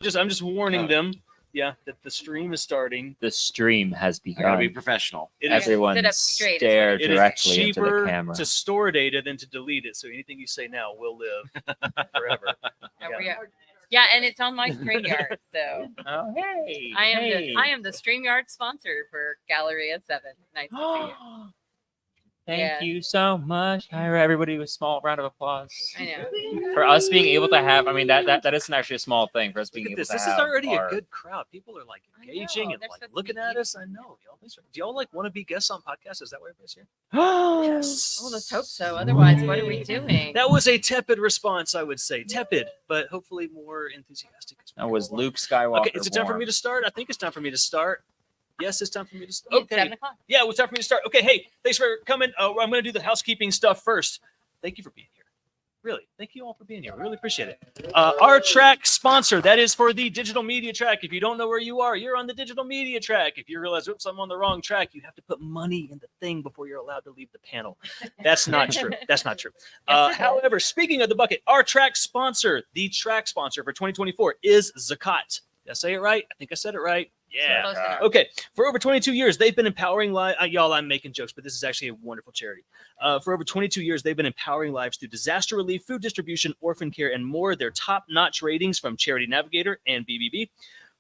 I'm just warning them. Yeah, that the stream is starting. The stream has I gotta be begun. professional. It is, Everyone Sit up straight, stare it is directly into the cheaper camera. to store data than to delete it. So anything you say now will live forever. Yeah, and it's on my StreamYard, so Oh, hey. I am hey. I am the StreamYard sponsor for Galleria 7. Nice to see you. Thank Yeah. you so much, Tyra. Everybody, with a small round of applause I know. for us being able to have. I mean, that isn't actually a small thing for us being Look at able this. to This have. is already our- a good crowd. People are like I know, engaging and they're like supposed to looking be at easy. us. I know. Y'all, do y'all like want to be guests on podcasts? Is that why everybody's here? yes. Oh, let's hope so. Otherwise, what are we doing? That was a tepid response, I would say. Tepid, but hopefully more enthusiastic. That was Luke Skywalker. Okay, is it time for born. me to start? I think it's time for me to start. Yes, it's time for me to start. It's Okay. 7 o'clock. Yeah, it's time for me to start. Okay, hey, thanks for coming. I'm going to do the housekeeping stuff first. Thank you for being here. Really, thank you all for being here. We really appreciate it. Our track sponsor, that is for the digital media track. If you don't know where you are, you're on the digital media track. If you realize, oops, I'm on the wrong track, you have to put money in the thing before you're allowed to leave the panel. That's not true. That's not true. Yes, it is. However, speaking of the bucket, our track sponsor, the track sponsor for 2024 is Zakat. Did I say it right? I think I said it right. Yeah. Close enough. Okay, for over 22 years, they've been empowering lives. Y'all, I'm making jokes, but this is actually a wonderful charity. For over 22 years, they've been empowering lives through disaster relief, food distribution, orphan care, and more. Their top-notch ratings from Charity Navigator and BBB.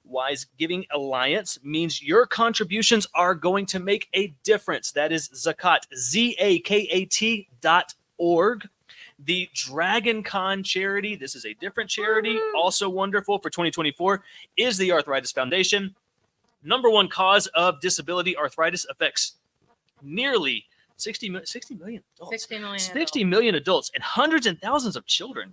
Wise Giving Alliance means your contributions are going to make a difference. That is Zakat, ZAKAT.org. The Dragon Con charity, this is a different charity, also wonderful for 2024, is the Arthritis Foundation. Number one cause of disability, arthritis affects nearly 60 million adults. 60 million. 60 million adults and hundreds and thousands of children.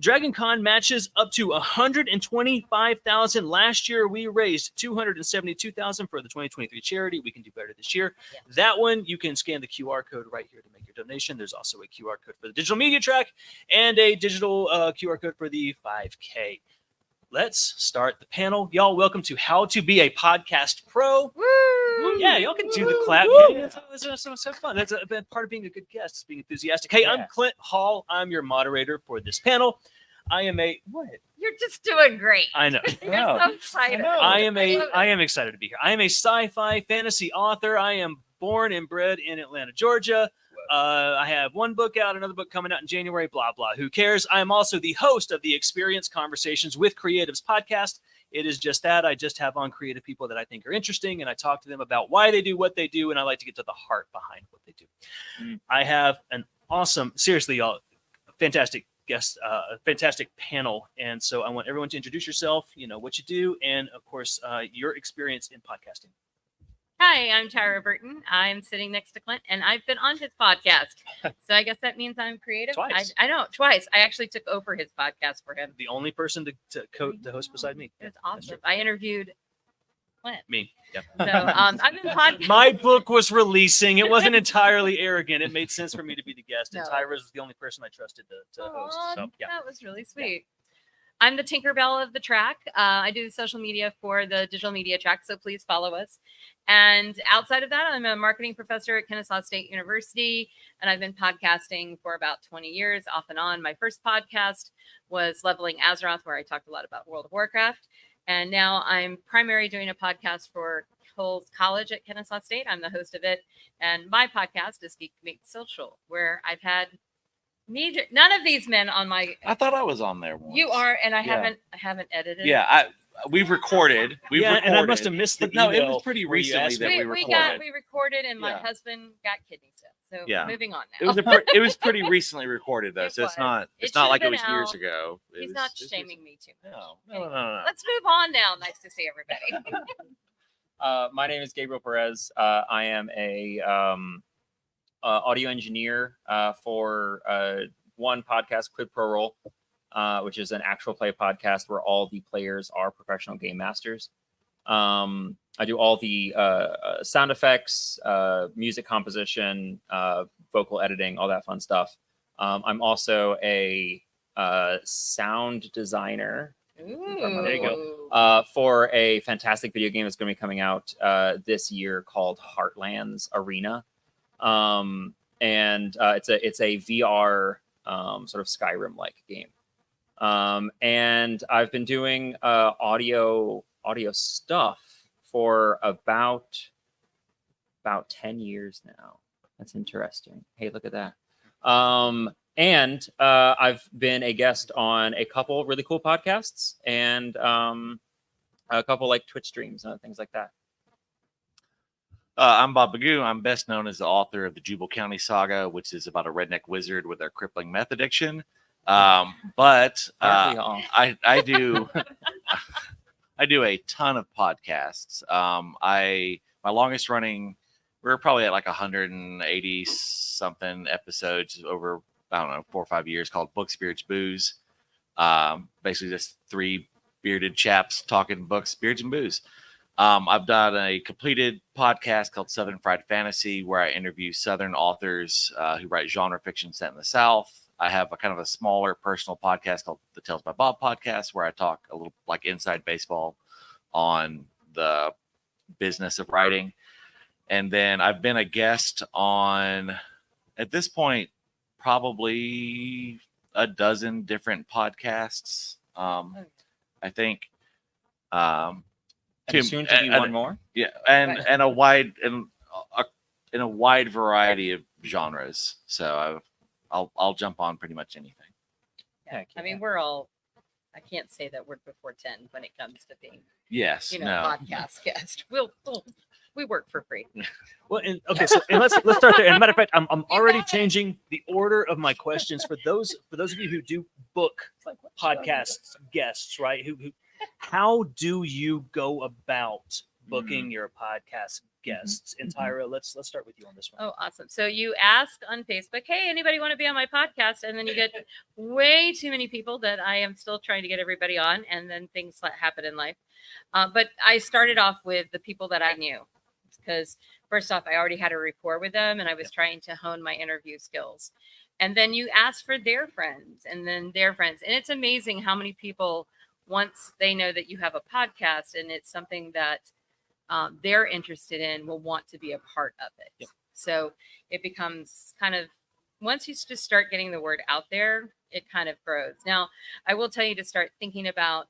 Dragon Con matches up to $125,000. Last year, we raised $272,000 for the 2023 charity. We can do better this year. Yes. That one, you can scan the QR code right here to make your donation. There's also a QR code for the digital media track and a digital QR code for the 5K. Let's start the panel. Y'all, welcome to How to Be a Podcast Pro. Woo! Yeah, y'all can do the clap. Yeah, it's so fun. That's a part of being a good guest, is being enthusiastic. Hey, I'm Yeah. Clint Hall. I'm your moderator for this panel. I am a what? You're just doing great. I know. You're No. so excited. I am love it. I am excited to be here. I am a sci-fi fantasy author. I am born and bred in Atlanta, Georgia. I have one book out, another book coming out in January, blah, blah. Who cares? I am also the host of the Experience Conversations with Creatives podcast. It is just that. I just have on creative people that I think are interesting, and I talk to them about why they do what they do, and I like to get to the heart behind what they do. I have an awesome, seriously, y'all, fantastic guest, fantastic panel. And so I want everyone to introduce yourself, what you do, and of course, your experience in podcasting. Hi, I'm Tara Burton. I'm sitting next to Clint, and I've been on his podcast. So I guess that means I'm creative. Twice. I know, twice. I actually took over his podcast for him. The only person to host beside me. It's awesome. I interviewed Clint. Me. Yeah. So I've been podcasting. My book was releasing. It wasn't entirely arrogant. It made sense for me to be the guest, and No. Tyra was the only person I trusted to host. Aw, So yeah. That was really sweet. I'm the Tinkerbell of the track. I do the social media for the digital media track, so please follow us. And outside of that, I'm a marketing professor at Kennesaw State University, and I've been podcasting for about 20 years, off and on. My first podcast was Leveling Azeroth, where I talked a lot about World of Warcraft. And now I'm primarily doing a podcast for Coles College at Kennesaw State. I'm the host of it. And my podcast is Geek Meets Social, where I've had none of these men on my. I thought I was on there once. You are, and I Yeah. haven't edited. Yeah, we've recorded. We've Yeah, recorded. and I must have missed the But no, it email was pretty where you recently asked that me. we recorded. We recorded, and my Yeah. husband got kidney stones. So Yeah. moving on It now. was it was pretty recently recorded though, It so it's was. not It not like it should've was been years out. ago. He's not shaming me too much. No. Let's move on now. Nice to see everybody. My name is Gabriel Perez. I am a audio engineer for one podcast, Quid Pro Roll, which is an actual play podcast where all the players are professional game masters. I do all the sound effects, music composition, vocal editing, all that fun stuff. I'm also a sound designer. Ooh. There you go. For a fantastic video game that's going to be coming out this year called Heartlands Arena, and it's a VR sort of Skyrim-like game. And I've been doing audio stuff for about 10 years now. That's interesting. Hey, look at that. And I've been a guest on a couple really cool podcasts and a couple like Twitch streams and things like that. I'm Bob Bagoo. I'm best known as the author of the Jubal County Saga, which is about a redneck wizard with a crippling meth addiction. But Aren't we all? I do I do a ton of podcasts. My longest running, we're probably at like 180 something episodes over, I don't know, 4 or 5 years, called Book Spirits Booze. Basically just 3 bearded chaps talking books, spirits, and booze. I've done a completed podcast called Southern Fried Fantasy, where I interview Southern authors who write genre fiction set in the South. I have a kind of a smaller personal podcast called the Tales by Bob podcast, where I talk a little like inside baseball on the business of writing. And then I've been a guest on, at this point, probably a dozen different podcasts. I think. And soon to be one more. Yeah, and a wide in a wide variety of genres. So I'll jump on pretty much anything. Heck I mean, yeah. we're all. I can't say that we're before 10 when it comes to being, Yes, no. podcast guest. We work for free. Well, and let's start there. And matter of fact, I'm already changing the order of my questions for those of you who do book podcast guests, right? Who how do you go about booking your podcast guests? And Tyra, let's start with you on this one. Oh, awesome. So you ask on Facebook, hey, anybody want to be on my podcast? And then you get way too many people that I am still trying to get everybody on. And then things happen in life. But I started off with the people that I knew, because first off, I already had a rapport with them and I was trying to hone my interview skills. And then you ask for their friends and then their friends. And it's amazing how many people, once they know that you have a podcast and it's something that they're interested in, will want to be a part of it. Yep. So it becomes kind of, once you just start getting the word out there, it kind of grows. Now, I will tell you to start thinking about,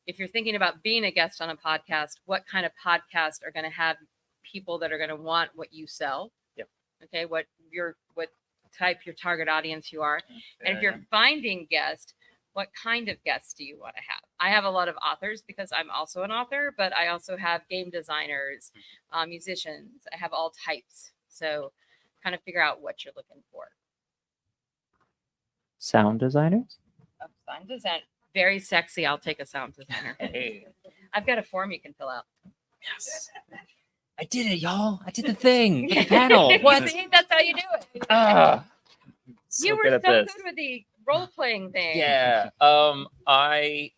if you're thinking about being a guest on a podcast, what kind of podcast are going to have people that are going to want what you sell? Yep. Okay. What type your target audience you are. And if you're finding guests, what kind of guests do you want to have? I have a lot of authors because I'm also an author, but I also have game designers, musicians. I have all types. So kind of figure out what you're looking for. Sound designers. Sound design, very sexy. I'll take a sound designer. Hey. I've got a form you can fill out. Yes. I did it, y'all. I did the thing. The panel. What? See, that's how you do it. You were good at so this. good with the role playing thing. Yeah. So I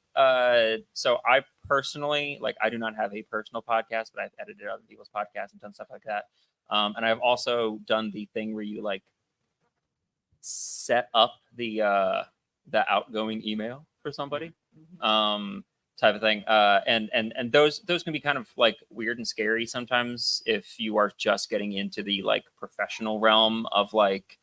personally, like, I do not have a personal podcast, but I've edited other people's podcasts and done stuff like that. And I've also done the thing where you like set up the outgoing email for somebody. Type of thing. And those can be kind of like weird and scary sometimes if you are just getting into the like professional realm of like,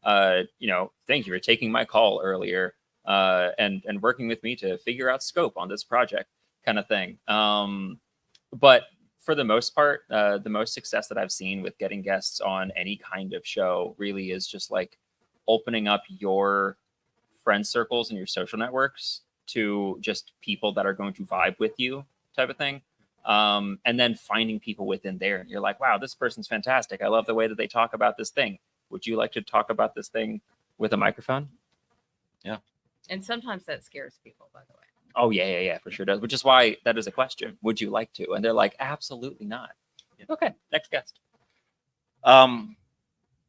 thank you for taking my call earlier, and working with me to figure out scope on this project kind of thing. But for the most part, the most success that I've seen with getting guests on any kind of show really is just like opening up your friend circles and your social networks to just people that are going to vibe with you type of thing. And then finding people within there. And you're like, wow, this person's fantastic. I love the way that they talk about this thing. Would you like to talk about this thing with a microphone? Yeah. And sometimes that scares people, by the way. Oh, yeah, for sure does. Which is why that is a question. Would you like to? And they're like, absolutely not. Yeah. Okay, next guest.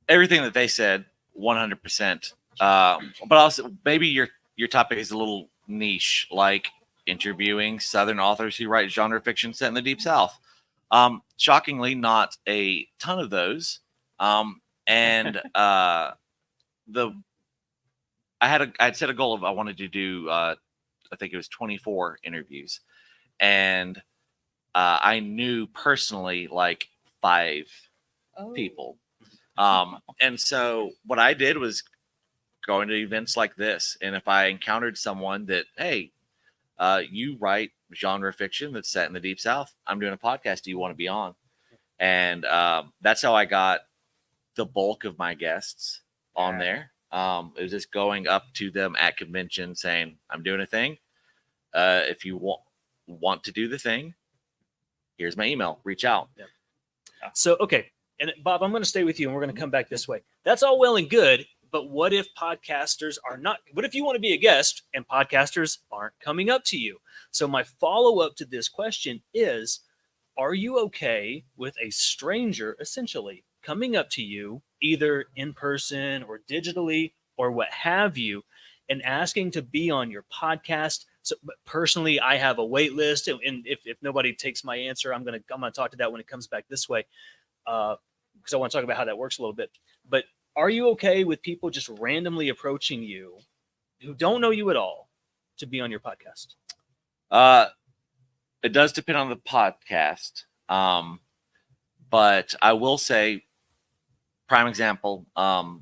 Everything that they said, 100%. But also maybe your topic is a little niche, like interviewing Southern authors who write genre fiction set in the Deep South. Shockingly, not a ton of those. And I had set a goal of I wanted to do I think it was 24 interviews, and I knew personally like 5 people. And so what I did was going to events like this. And if I encountered someone that, hey, you write genre fiction that's set in the Deep South, I'm doing a podcast. Do you want to be on? And that's how I got the bulk of my guests on there. It was just going up to them at convention saying, I'm doing a thing. If you want to do the thing, here's my email. Reach out. Yeah. So, okay. And Bob, I'm going to stay with you and we're going to come back this way. That's all well and good. But what if podcasters are not? What if you want to be a guest and podcasters aren't coming up to you? So my follow-up to this question is, are you okay with a stranger essentially coming up to you either in person or digitally or what have you and asking to be on your podcast? So personally, I have a wait list, and if nobody takes my answer, I'm gonna talk to that when it comes back this way, because I want to talk about how that works a little bit. But are you okay with people just randomly approaching you who don't know you at all to be on your podcast? It does depend on the podcast. But I will say, prime example. Now,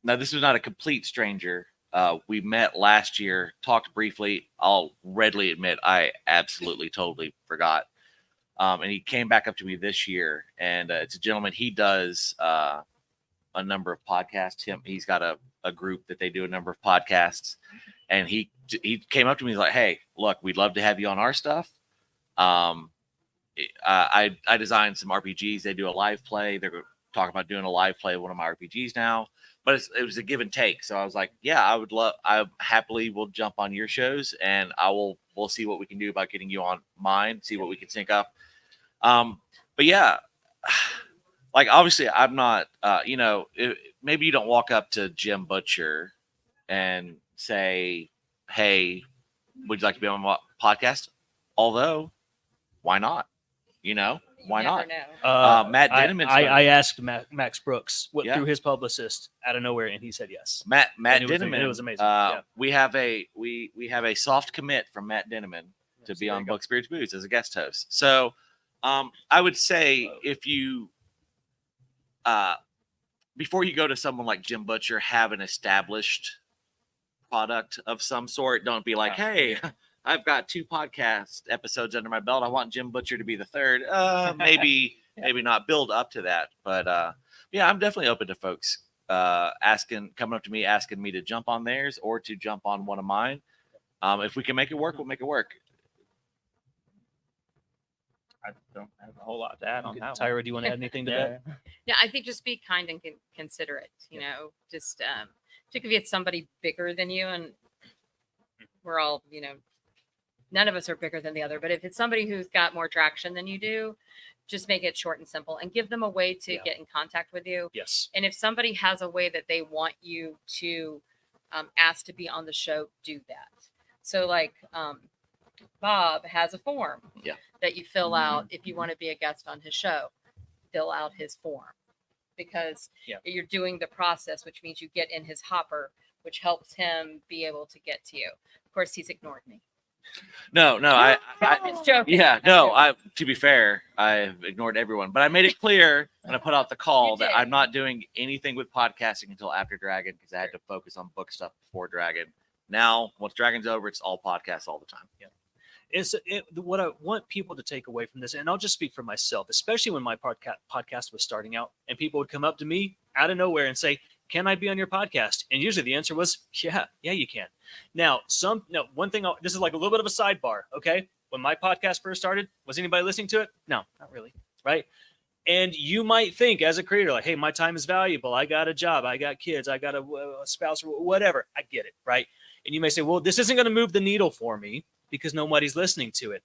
this is not a complete stranger. We met last year, talked briefly. I'll readily admit I absolutely, totally forgot. And he came back up to me this year, and it's a gentleman. He does a number of podcasts. He's got a group that they do a number of podcasts, and he came up to me. He's like, "Hey, look, we'd love to have you on our stuff." I designed some RPGs. They do a live play. They're talking about doing a live play of one of my RPGs now. But it was a give and take. So I was like, yeah, I happily will jump on your shows, and we'll see what we can do about getting you on mine, see what we can sync up. But yeah, like obviously I'm not, maybe you don't walk up to Jim Butcher and say, hey, would you like to be on my podcast? Although, why not? Why never not? know. Matt Denneman. I asked Max Brooks through Yeah. his publicist out of nowhere, and he said yes. Matt And it was- Denneman. it was amazing. Yeah. We have a soft commit from Matt Denneman to So be there on you go. Book Spirits Booze as a guest host. So I would say if you before you go to someone like Jim Butcher, have an established product of some sort. Don't be like, hey, I've got 2 podcast episodes under my belt. I want Jim Butcher to be the third. Maybe not. Build up to that. But yeah, I'm definitely open to folks coming up to me, asking me to jump on theirs or to jump on one of mine. If we can make it work, we'll make it work. I don't have a whole lot to add on that. Tyra, do you want to add anything to that? Yeah, I think just be kind and considerate. Just particularly if it's somebody bigger than you, and we're all, none of us are bigger than the other. But if it's somebody who's got more traction than you do, just make it short and simple and give them a way to get in contact with you. Yes. And if somebody has a way that they want you to ask to be on the show, do that. So like Bob has a form that you fill out if you want to be a guest on his show. Fill out his form because you're doing the process, which means you get in his hopper, which helps him be able to get to you. Of course, he's ignored me. No, I Just joking. yeah, I'm no, joking. to be fair, I've ignored everyone, but I made it clear and I put out the call You that did. I'm not doing anything with podcasting until after Dragon because I had to focus on book stuff before Dragon. Now, once Dragon's over, it's all podcasts all the time. What I want people to take away from this, and I'll just speak for myself, especially when my podcast was starting out, and people would come up to me out of nowhere and say, "Can I be on your podcast?" And usually the answer was, "Yeah, you can." Now, one thing. This is like a little bit of a sidebar. Okay, when my podcast first started, was anybody listening to it? No, not really. Right? And you might think, as a creator, like, "Hey, my time is valuable. I got a job. I got kids. I got a spouse, or whatever." I get it, right? And you may say, "Well, this isn't going to move the needle for me because nobody's listening to it."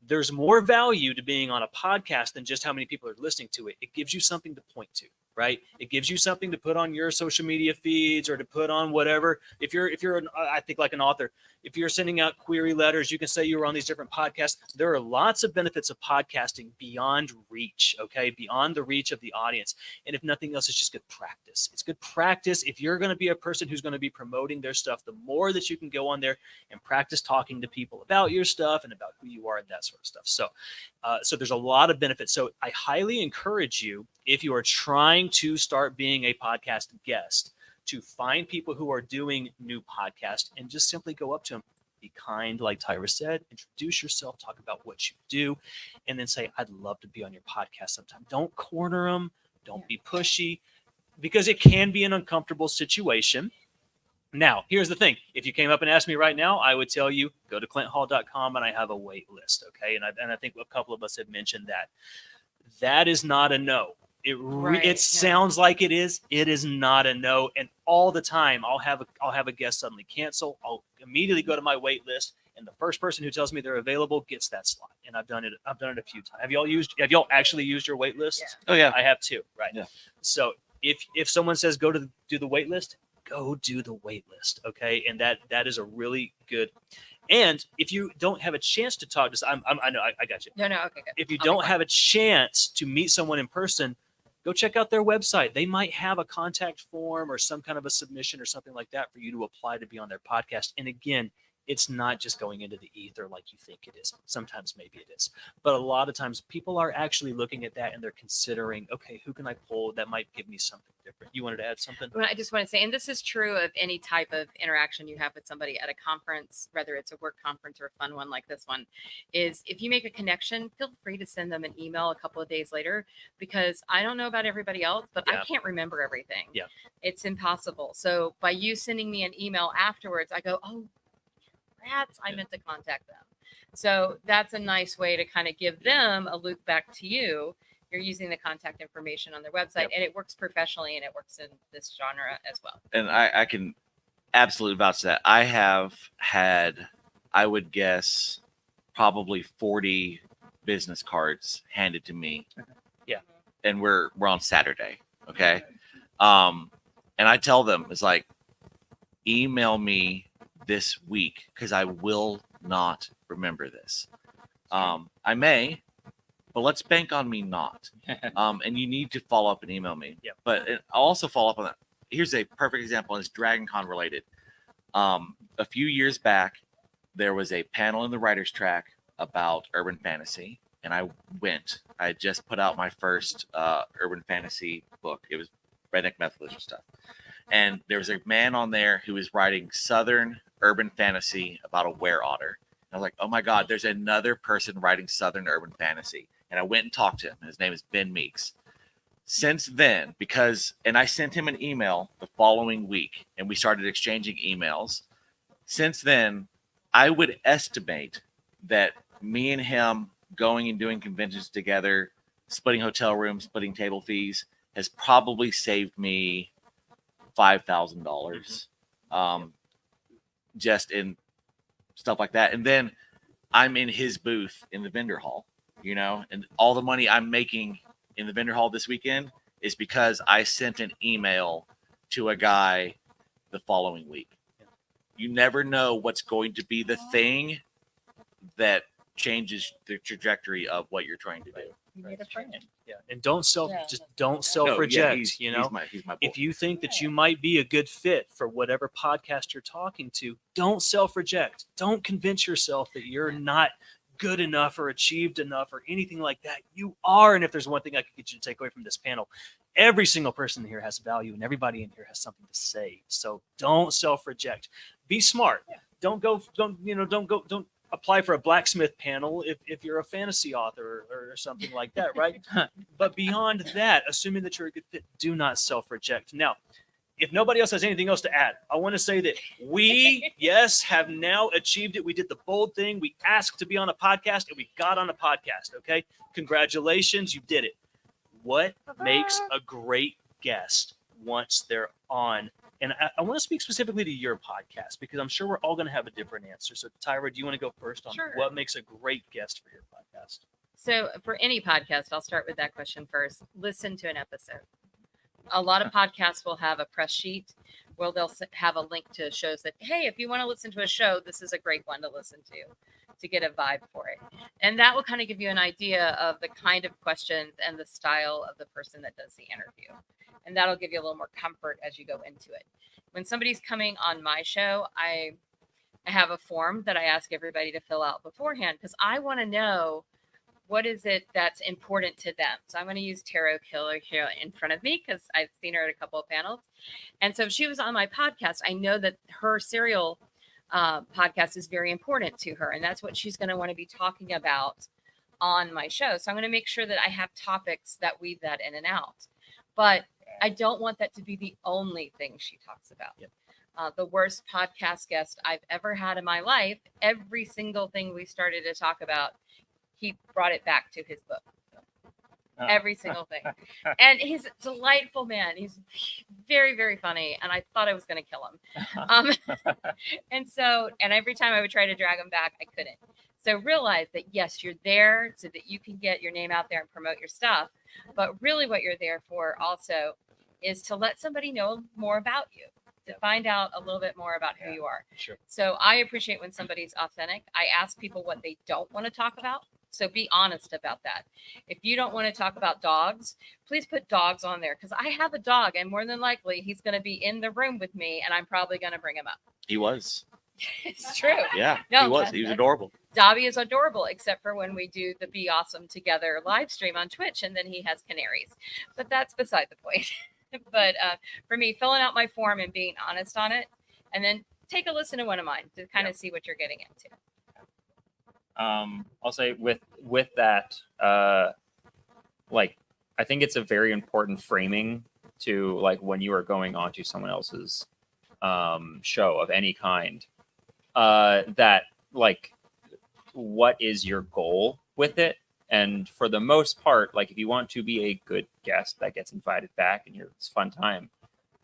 There's more value to being on a podcast than just how many people are listening to it. It gives you something to point to, right? It gives you something to put on your social media feeds or to put on whatever. If you're I think like an author, if you're sending out query letters, you can say you were on these different podcasts. There are lots of benefits of podcasting beyond reach, okay? Beyond the reach of the audience. And if nothing else, it's just good practice. It's good practice. If you're going to be a person who's going to be promoting their stuff, the more that you can go on there and practice talking to people about your stuff and about who you are and that sort of stuff. So there's a lot of benefits. So I highly encourage you, if you are trying to start being a podcast guest, to find people who are doing new podcasts and just simply go up to them. Be kind, like Tyra said, introduce yourself, talk about what you do, and then say, I'd love to be on your podcast sometime. Don't corner them. Don't be pushy, because it can be an uncomfortable situation. Now, here's the thing. If you came up and asked me right now, I would tell you, go to ClintHall.com and I have a wait list. Okay. And I think a couple of us have mentioned that. That is not a no. It sounds like it is. It is not a no. And all the time, I'll have a guest suddenly cancel. I'll immediately go to my wait list, and the first person who tells me they're available gets that slot. And I've done it a few times. Have y'all actually used your wait list? Oh yeah. I have too. Right. Yeah. So if someone says do the wait list, go do the wait list. Okay. And that is a really good. And if you don't have a chance to talk to, I know I got you. No, okay, good. If you I'll be don't quiet. have a chance to meet someone in person, go check out their website. They might have a contact form or some kind of a submission or something like that for you to apply to be on their podcast. And again, it's not just going into the ether like you think it is. Sometimes maybe it is, but a lot of times people are actually looking at that and they're considering, okay, who can I pull that might give me something different? You wanted to add something? Well, I just want to say, and this is true of any type of interaction you have with somebody at a conference, whether it's a work conference or a fun one like this one, is if you make a connection, feel free to send them an email a couple of days later, because I don't know about everybody else, but Yeah. I can't remember everything. Yeah. It's impossible. So by you sending me an email afterwards, I go, oh, rats, I meant to contact them. So that's a nice way to kind of give them a loop back to you. You're using the contact information on their website, Yep. and it works professionally, and it works in this genre as well. And I can absolutely vouch that. I have had, I would guess, probably 40 business cards handed to me. Yeah. And we're on Saturday. Okay. And I tell them, it's like, email me this week because I will not remember this. I may, but let's bank on me not. And you need to follow up and email me. Yeah. But I'll also follow up on that. Here's a perfect example, and it's Dragon Con related. A few years back, there was a panel in the writer's track about urban fantasy, and I went. I had just put out my first urban fantasy book. It was Redneck Methodist stuff. And there was a man on there who was writing Southern urban fantasy about a were-otter. And I was like, oh my God, there's another person writing Southern urban fantasy. And I went and talked to him. His name is Ben Meeks. Since then, and I sent him an email the following week, and we started exchanging emails. Since then, I would estimate that me and him going and doing conventions together, splitting hotel rooms, splitting table fees, has probably saved me $5,000 just in stuff like that. And then I'm in his booth in the vendor hall, and all the money I'm making in the vendor hall this weekend is because I sent an email to a guy the following week. You never know what's going to be the thing that changes the trajectory of what you're trying to do. You made a friend. Yeah. And don't No, self-reject, he's my boy. If you think that you might be a good fit for whatever podcast you're talking to, don't self-reject. Don't convince yourself that you're not good enough or achieved enough or anything like that. You are. And if there's one thing I could get you to take away from this panel, every single person here has value and everybody in here has something to say. So don't self-reject. Be smart. Yeah. Don't apply for a blacksmith panel if you're a fantasy author or something like that, right? But beyond that, assuming that you're a good fit, do not self-reject. Now, if nobody else has anything else to add, I want to say that we, yes, have now achieved it. We did the bold thing. We asked to be on a podcast, and we got on a podcast, okay? Congratulations, you did it. What makes a great guest once they're on? And I want to speak specifically to your podcast because I'm sure we're all going to have a different answer. So, Tyra, do you want to go first on Sure. what makes a great guest for your podcast? So for any podcast, I'll start with that question first. Listen to an episode. A lot of podcasts will have a press sheet where they'll have a link to shows that, hey, if you want to listen to a show, this is a great one to listen to get a vibe for it. And that will kind of give you an idea of the kind of questions and the style of the person that does the interview. And that'll give you a little more comfort as you go into it. When somebody's coming on my show, I have a form that I ask everybody to fill out beforehand because I want to know what is it that's important to them? So I'm going to use Tarot Killer here in front of me because I've seen her at a couple of panels. And so if she was on my podcast, I know that her serial podcast is very important to her. And that's what she's going to want to be talking about on my show. So I'm going to make sure that I have topics that weave that in and out. But I don't want that to be the only thing she talks about. Yep. The worst podcast guest I've ever had in my life, every single thing we started to talk about, he brought it back to his book. Every single thing. And he's a delightful man. He's very, very funny. And I thought I was going to kill him. And every time I would try to drag him back, I couldn't. So realize that, yes, you're there so that you can get your name out there and promote your stuff. But really what you're there for also is to let somebody know more about you, to find out a little bit more about who you are. Sure. So I appreciate when somebody's authentic. I ask people what they don't want to talk about. So be honest about that. If you don't want to talk about dogs, please put dogs on there, because I have a dog and more than likely he's going to be in the room with me and I'm probably going to bring him up. He was. It's true. Yeah, No, he was. He was adorable. Dobby is adorable, except for when we do the Be Awesome Together live stream on Twitch and then he has canaries. But that's beside the point. But for me, filling out my form and being honest on it, and then take a listen to one of mine to kind of see what you're getting into. I'll say with that, like, I think it's a very important framing to, like, when you are going on to someone else's show of any kind, that, like, what is your goal with it? And for the most part, like, if you want to be a good guest that gets invited back and it's a fun time,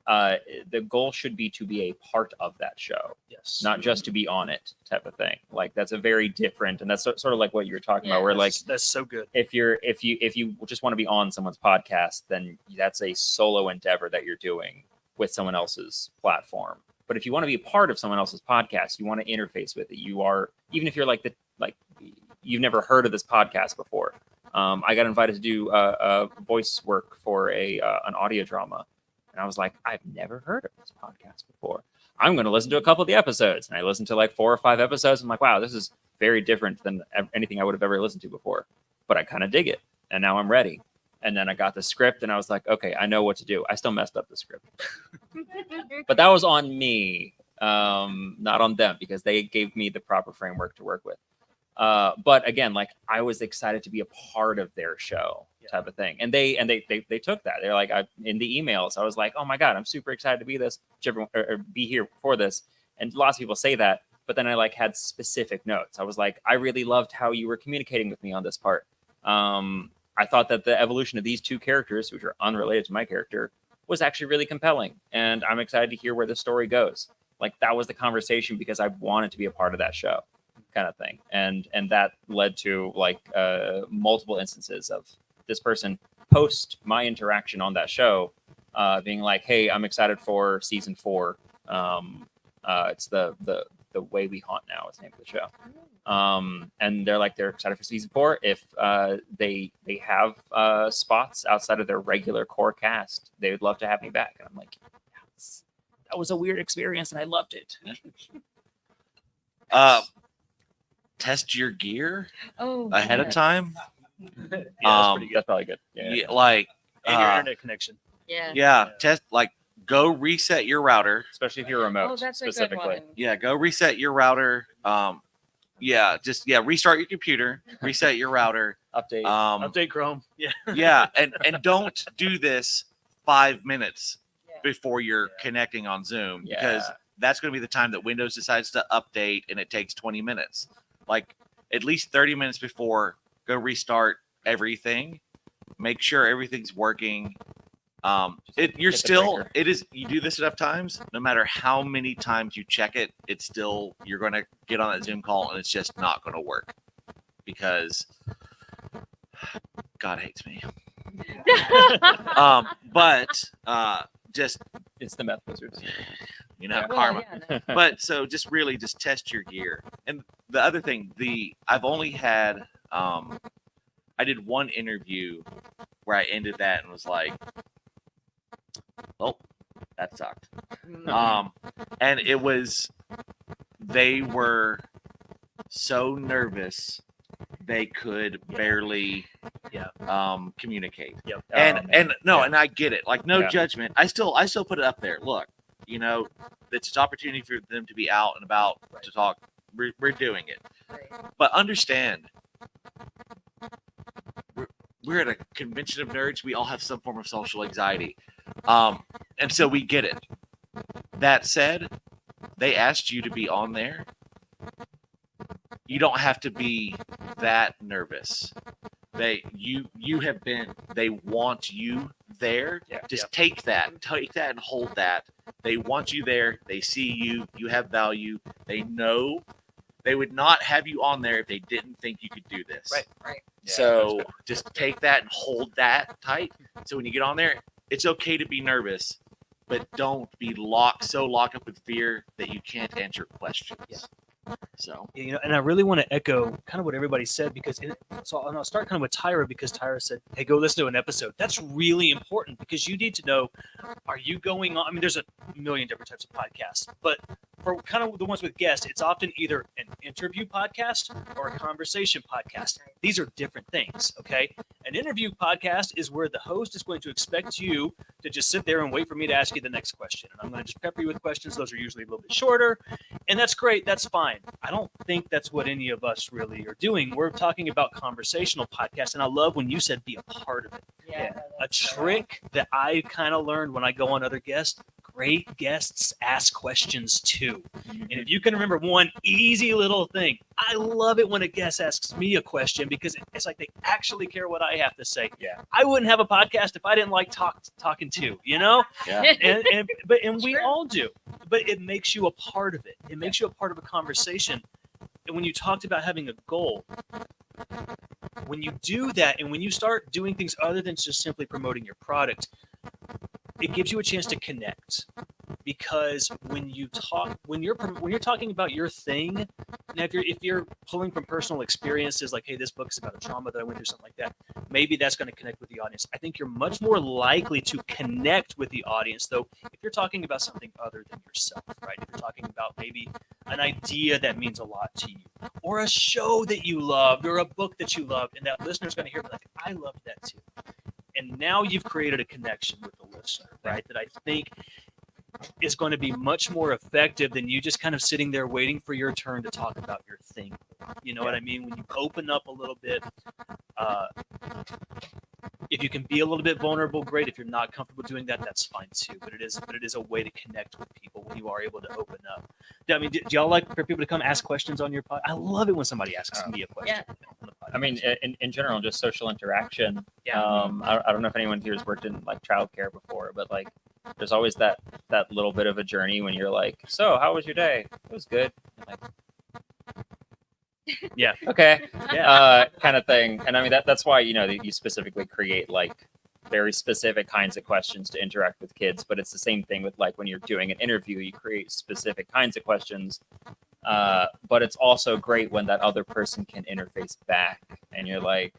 the goal should be to be a part of that show, Yes. not just to be on it, type of thing. Like, that's a very different, and that's sort of like what you were talking about, where, like, That's so good. if you just want to be on someone's podcast, then that's a solo endeavor that you're doing with someone else's platform. But if you want to be a part of someone else's podcast, you want to interface with it. You are, even if you're like you've never heard of this podcast before. I got invited to do voice work for an audio drama. And I was like, I've never heard of this podcast before. I'm going to listen to a couple of the episodes. And I listened to like 4 or 5 episodes. I'm like, wow, this is very different than anything I would have ever listened to before. But I kind of dig it. And now I'm ready. And then I got the script and I was like, okay, I know what to do. I still messed up the script. But that was on me, not on them, because they gave me the proper framework to work with. But again, like, I was excited to be a part of their show, type of thing. And they took that. They're like, in the emails, I was like, oh my God, I'm super excited to be be here for this. And lots of people say that, but then I like had specific notes. I was like, I really loved how you were communicating with me on this part. I thought that the evolution of these 2 characters, which are unrelated to my character, was actually really compelling. And I'm excited to hear where the story goes. Like, that was the conversation because I wanted to be a part of that show, kind of thing. And that led to like multiple instances of this person post my interaction on that show, being like, hey, I'm excited for season 4. It's the Way We Haunt Now is the name of the show. And they're excited for season 4 if they have spots outside of their regular core cast. They would love to have me back. And I'm like, that was a weird experience and I loved it. Test your gear Oh, ahead of time. Yeah, that's pretty good. That's probably good. Yeah. Yeah, like And your internet connection. Yeah. yeah, test, like, go reset your router. Especially if you're remote. Oh, that's a good specifically. one. Yeah, go reset your router. Restart your computer, reset your router. Update. Update Chrome. Yeah. Yeah, and don't do this 5 minutes Yeah. before you're Yeah. connecting on Zoom, because Yeah. that's going to be the time that Windows decides to update and it takes 20 minutes. Like, at least 30 minutes before, go restart everything. Make sure everything's working. Hit the breaker. You do this enough times, no matter how many times you check it, it's still, you're going to get on that Zoom call and it's just not going to work because God hates me. Just, It's the meth wizards. Well, karma. yeah, no. But so just really just test your gear. And the other thing, I've only had, I did one interview where I ended that and was like, well, that sucked. And it was, they were so nervous they could Yeah. barely Yeah. communicate. Yep. And I get it. Like no Yeah. judgment. I still put it up there. Look, it's an opportunity for them to be out and about to talk. We're doing it. But understand, we're at a convention of nerds. We all have some form of social anxiety. And so we get it. That said, they asked you to be on there. You don't have to be that nervous. They want you there. Yeah. Just take that and hold that. They want you there. They see you. You have value. They know. They would not have you on there if they didn't think you could do this. Right. So just take that and hold that tight. So when you get on there, it's okay to be nervous, but don't be locked up with fear that you can't answer questions. Yeah. So And I really want to echo kind of what everybody said and I'll start kind of with Tyra because Tyra said, "Hey, go listen to an episode." That's really important because you need to know, are you going on? I mean, there's a million different types of podcasts, but for kind of the ones with guests, it's often either an interview podcast or a conversation podcast. These are different things. Okay, an interview podcast is where the host is going to expect you to just sit there and wait for me to ask you the next question, and I'm going to just pepper you with questions. Those are usually a little bit shorter, and that's great. That's fine. I don't think that's what any of us really are doing. We're talking about conversational podcasts, and I love when you said be a part of it. A trick that I kind of learned when I go on other guests, great guests ask questions too. And if you can remember one easy little thing, I love it when a guest asks me a question because it's like they actually care what I have to say. Yeah. I wouldn't have a podcast if I didn't like talking to, yeah. and we True. all do. But it makes you a part of it. It makes you a part of a conversation. And when you talked about having a goal, when you do that and when you start doing things other than just simply promoting your product, it gives you a chance to connect. Because when you're talking about your thing, now if you're pulling from personal experiences, like, hey, this book is about a trauma that I went through, something like that, maybe that's going to connect with the audience. I think you're much more likely to connect with the audience, though, if you're talking about something other than yourself, right? If you're talking about maybe an idea that means a lot to you, or a show that you loved, or a book that you loved, and that listener's going to hear like, I loved that too. And now you've created a connection with the listener, right? That I think is going to be much more effective than you just kind of sitting there waiting for your turn to talk about your thing. You know what I mean? When you open up a little bit, if you can be a little bit vulnerable, great. If you're not comfortable doing that, that's fine too. But it is a way to connect with people when you are able to open up. I mean, do y'all like for people to come ask questions on your pod? I love it when somebody asks me a question. On the I mean, podcast. in general, just social interaction. Yeah. I don't know if anyone here has worked in like childcare before, but like, there's always that little bit of a journey when you're like, so how was your day? It was good. I'm like, Yeah. Okay. Yeah. Kind of thing. And I mean, that's why, you specifically create like very specific kinds of questions to interact with kids. But it's the same thing with like when you're doing an interview, you create specific kinds of questions. But it's also great when that other person can interface back and you're like,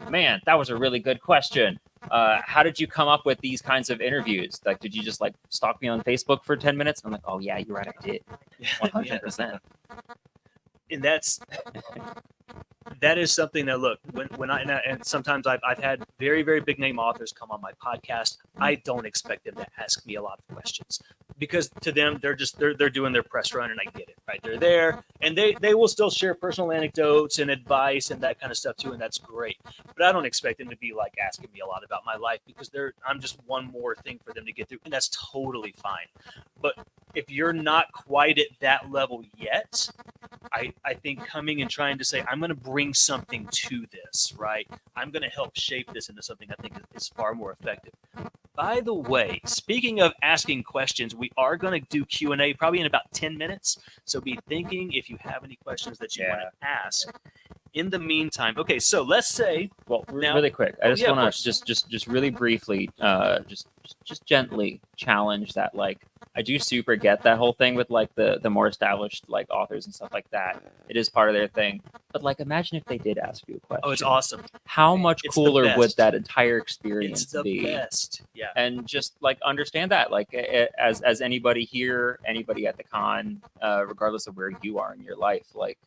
man, that was a really good question. How did you come up with these kinds of interviews? Like, did you just like stalk me on Facebook for 10 minutes? I'm like, oh yeah, you're right, I did. 100%. And that is something that, look, when and sometimes I've had very, very big name authors come on my podcast. I don't expect them to ask me a lot of questions because to them, they're doing their press run, and I get it, right? They're there, and they will still share personal anecdotes and advice and that kind of stuff too, and that's great. But I don't expect them to be like asking me a lot about my life because I'm just one more thing for them to get through, and that's totally fine. But if you're not quite at that level yet, I think coming and trying to say, I'm going to bring something to this, right? I'm going to help shape this into something I think is far more effective. By the way, speaking of asking questions, we are going to do Q&A probably in about 10 minutes. So be thinking if you have any questions that you want to ask. In the meantime, okay, so let's say, Well, Now- really quick, I just yeah, of want course. to just really briefly, just gently challenge that. Like, I do super get that whole thing with like the more established like authors and stuff like that. It is part of their thing. But like, imagine if they did ask you a question. oh, it's awesome. How much It's the cooler would best. that entire experience It's the be? best. Yeah. And just like understand that, like as anybody here, anybody at the con, regardless of where you are in your life, like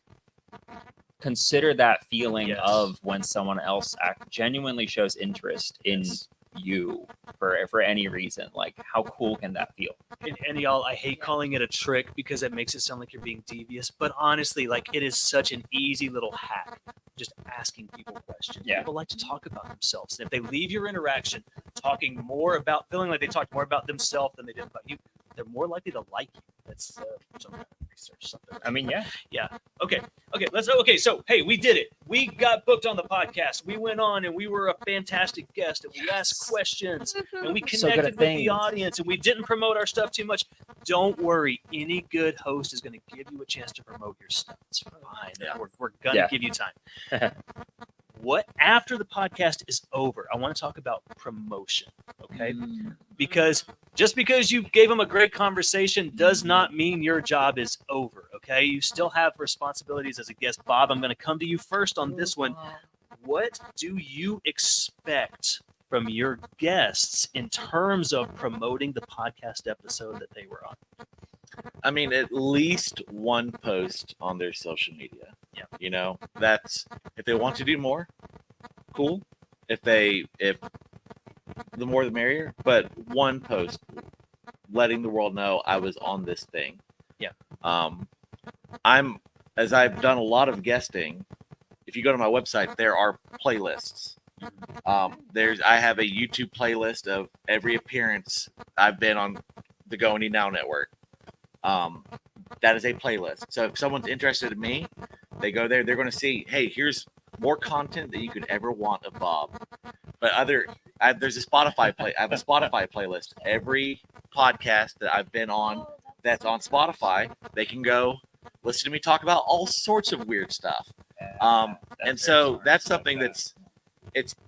consider that feeling Yes. of when someone else genuinely shows interest in you for any reason. Like, how cool can that feel? And y'all, I hate calling it a trick because it makes it sound like you're being devious. But honestly, like, it is such an easy little hack. Just asking people questions. Yeah. People like to talk about themselves. And if they leave your interaction talking more about, feeling like they talked more about themselves than they did about you, they're more likely to like you. That's some kind of research, something. I mean, yeah. Okay. So hey, we did it. We got booked on the podcast. We went on and we were a fantastic guest, and we asked questions, and we So good connected at with the things. audience, and we didn't promote our stuff too much. Don't worry. Any good host is going to give you a chance to promote your stuff. It's fine. Yeah. We're going to Yeah. give you time. What after the podcast is over, I want to talk about promotion. Okay. Because just because you gave them a great conversation does not mean your job is over. Okay. You still have responsibilities as a guest. Bob, I'm going to come to you first on this one. What do you expect from your guests in terms of promoting the podcast episode that they were on? I mean, at least one post on their social media. Yeah. You know, that's if they want to do more, cool. If the more the merrier. But one post, letting the world know I was on this thing. Yeah. As I've done a lot of guesting. If you go to my website, there are playlists. I have a YouTube playlist of every appearance I've been on the Go Indie Now network. That is a playlist. So if someone's interested in me, they go there. They're going to see, hey, here's more content that you could ever want of Bob. But there's a Spotify I have a Spotify playlist. Every podcast that I've been on that's on Spotify, they can go listen to me talk about all sorts of weird stuff. And so that's something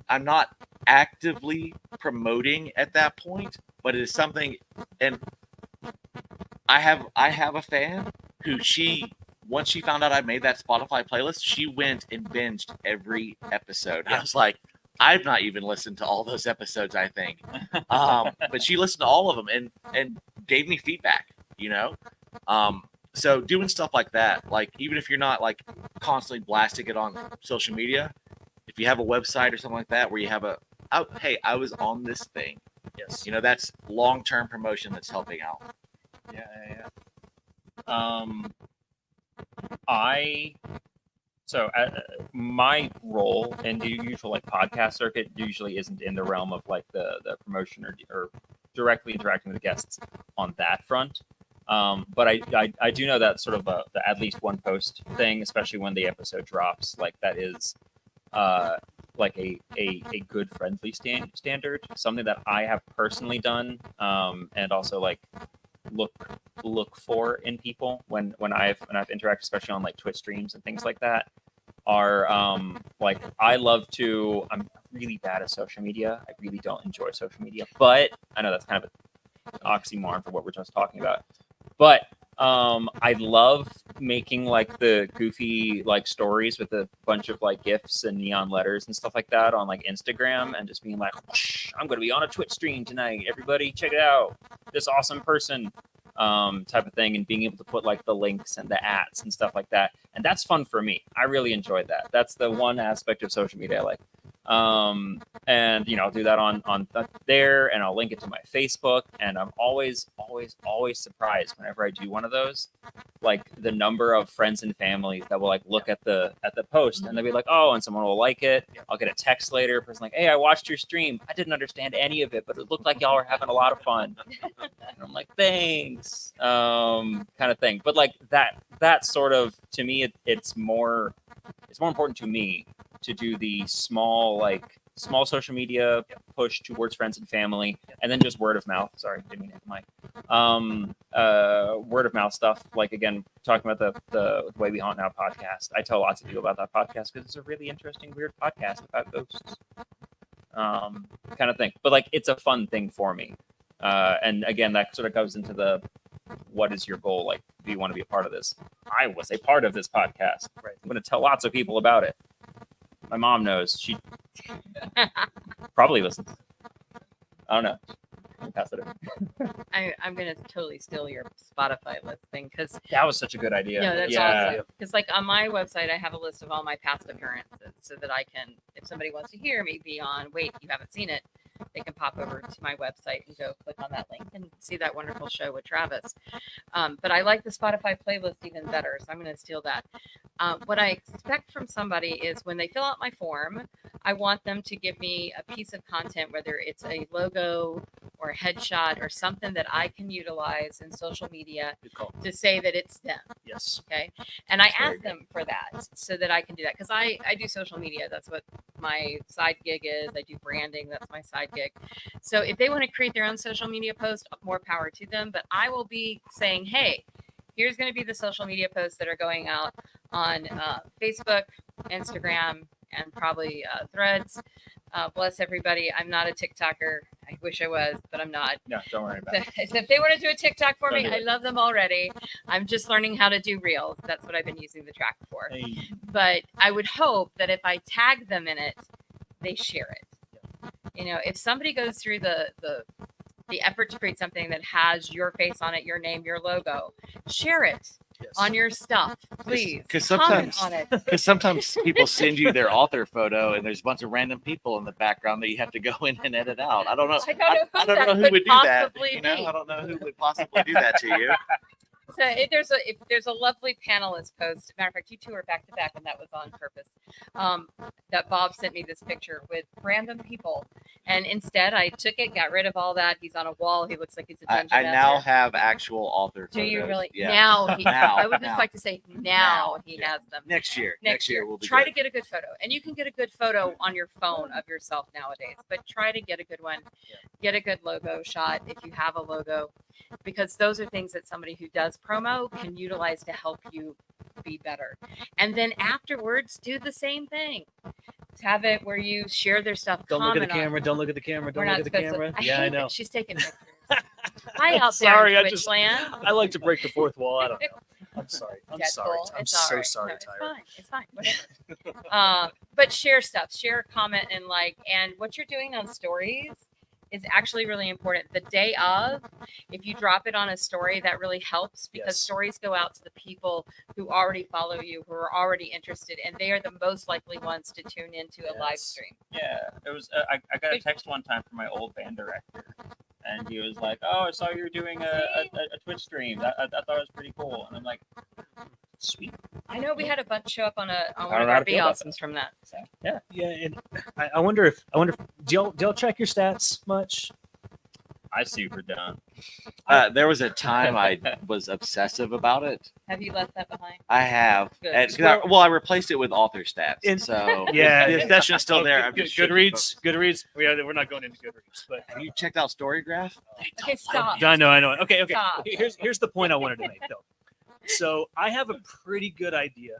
I'm not actively promoting at that point, but it is something. And I have a fan who once she found out I made that Spotify playlist, she went and binged every episode. I was like, I've not even listened to all those episodes, I think. But she listened to all of them and gave me feedback, you know? So doing stuff like that, like even if you're not like constantly blasting it on social media, if you have a website or something like that where you have hey, I was on this thing. Yes. You know, that's long-term promotion that's helping out. Yeah. My role in the usual like podcast circuit usually isn't in the realm of like the promotion or directly interacting with the guests on that front. But I do know that sort of the at least one post thing, especially when the episode drops, like that is like a good friendly standard, something that I have personally done, and also like look for in people when I've interacted, especially on like Twitch streams and things like that, are like I'm really bad at social media. I really don't enjoy social media, but I know that's kind of an oxymoron for what we're just talking about. But I love making like the goofy like stories with a bunch of like GIFs and neon letters and stuff like that on like Instagram, and just being like, I'm going to be on a Twitch stream tonight. Everybody check it out. This awesome person type of thing, and being able to put like the links and the @s and stuff like that. And that's fun for me. I really enjoyed that. That's the one aspect of social media I like. And I'll do that on there, and I'll link it to my Facebook, and I'm always surprised whenever I do one of those, like the number of friends and family that will like look at the post, and they'll be like, oh, and someone will like it. I'll get a text later, a person like, hey, I watched your stream. I didn't understand any of it, but it looked like y'all were having a lot of fun. And I'm like, thanks, kind of thing. But like that sort of, to me, it's more important to me to do the small social media push towards friends and family, and then just word of mouth. Sorry, didn't mean to hit the mic. Word of mouth stuff. Like, again, talking about the Way We Haunt Now podcast. I tell lots of people about that podcast because it's a really interesting, weird podcast about ghosts, kind of thing. But like, it's a fun thing for me. And again, that sort of goes into the, what is your goal? Like, do you want to be a part of this? I was a part of this podcast. Right. I'm going to tell lots of people about it. My mom knows. She probably listens. I don't know. Pass it over. I'm gonna totally steal your Spotify list thing because That was such a good idea. that's awesome. Because like on my website, I have a list of all my past appearances so that I can, if somebody wants to hear me be on, wait, you haven't seen it, they can pop over to my website and go click on that link and see that wonderful show with Travis. But I like the Spotify playlist even better, so I'm going to steal that. What I expect from somebody is when they fill out my form, I want them to give me a piece of content, whether it's a logo or a headshot or something that I can utilize in social media Good call. to say that it's them. Yes. Okay. And I That's very ask them for that so that I can do that because I do social media. That's what my side gig is. I do branding. That's my side gig. So if they want to create their own social media post, more power to them. But I will be saying, hey, here's going to be the social media posts that are going out on Facebook, Instagram, and probably Threads. Bless everybody. I'm not a TikToker. I wish I was, but I'm not. No, don't worry about it. So if they want to do a TikTok for Don't me, do I it. love them already. I'm just learning how to do reels. That's what I've been using the track for. Hey, But I would hope that if I tag them in it, they share it. You know, if somebody goes through the effort to create something that has your face on it, your name, your logo, share it yes. on your stuff, please. 'cause Comment sometimes- on it. Because sometimes people send you their author photo and there's a bunch of random people in the background that you have to go in and edit out. I don't know. I don't know who I don't that know who could would do that. possibly You know, be. I don't know who would possibly do that to you. So if there's a lovely panelist post. Matter of fact, you two are back to back, and that was on purpose. That Bob sent me this picture with random people, and instead I took it, got rid of all that. He's on a wall. He looks like he's a I dungeon now master. have actual author Do photos. you really? Yeah. Now he. Now, I would just now. like to say now Now, he yeah. has them. Next year. Next year, will be try good. to get a good photo, and you can get a good photo on your phone of yourself nowadays. But try to get a good one. Get a good logo shot if you have a logo, because those are things that somebody who does promo can utilize to help you be better. And then afterwards, do the same thing. Have it where you share their stuff. Don't look at the comment on it. camera. Don't look at the camera. We're Don't not look at the supposed to- camera. I Yeah, I hate know. it. She's taking pictures. Hi out there, Sorry, I in Twitch just- land. I like to break the fourth wall. I don't know. I'm sorry. I'm Deadpool. sorry. I'm It's all so right. sorry, No, it's Tyra. fine. It's fine. Whatever. But share stuff. Share, comment, and like. And what you're doing on stories is actually really important. The day of, if you drop it on a story, that really helps because Yes. stories go out to the people who already follow you, who are already interested, and they are the most likely ones to tune into a live Yes. stream. Yeah, it was. I got a text one time from my old band director, and he was like, "Oh, I saw you were doing a Twitch stream. I thought it was pretty cool." And I'm like, "Sweet." I know we had a bunch show up on one don't of know how our to Be feel about Awesomes from that. So. Yeah, and I wonder if do y'all check your stats much? I super don't. There was a time I was obsessive about it. Have you left that behind? I have. Good. And- 'cause I replaced it with author stats. And- so Yeah, the session's still there. I'm just shooting Goodreads. We're not going into Goodreads, but Have you checked out Storygraph? Okay, stop. I know. Okay. Stop. Here's the point I wanted to make though. So I have a pretty good idea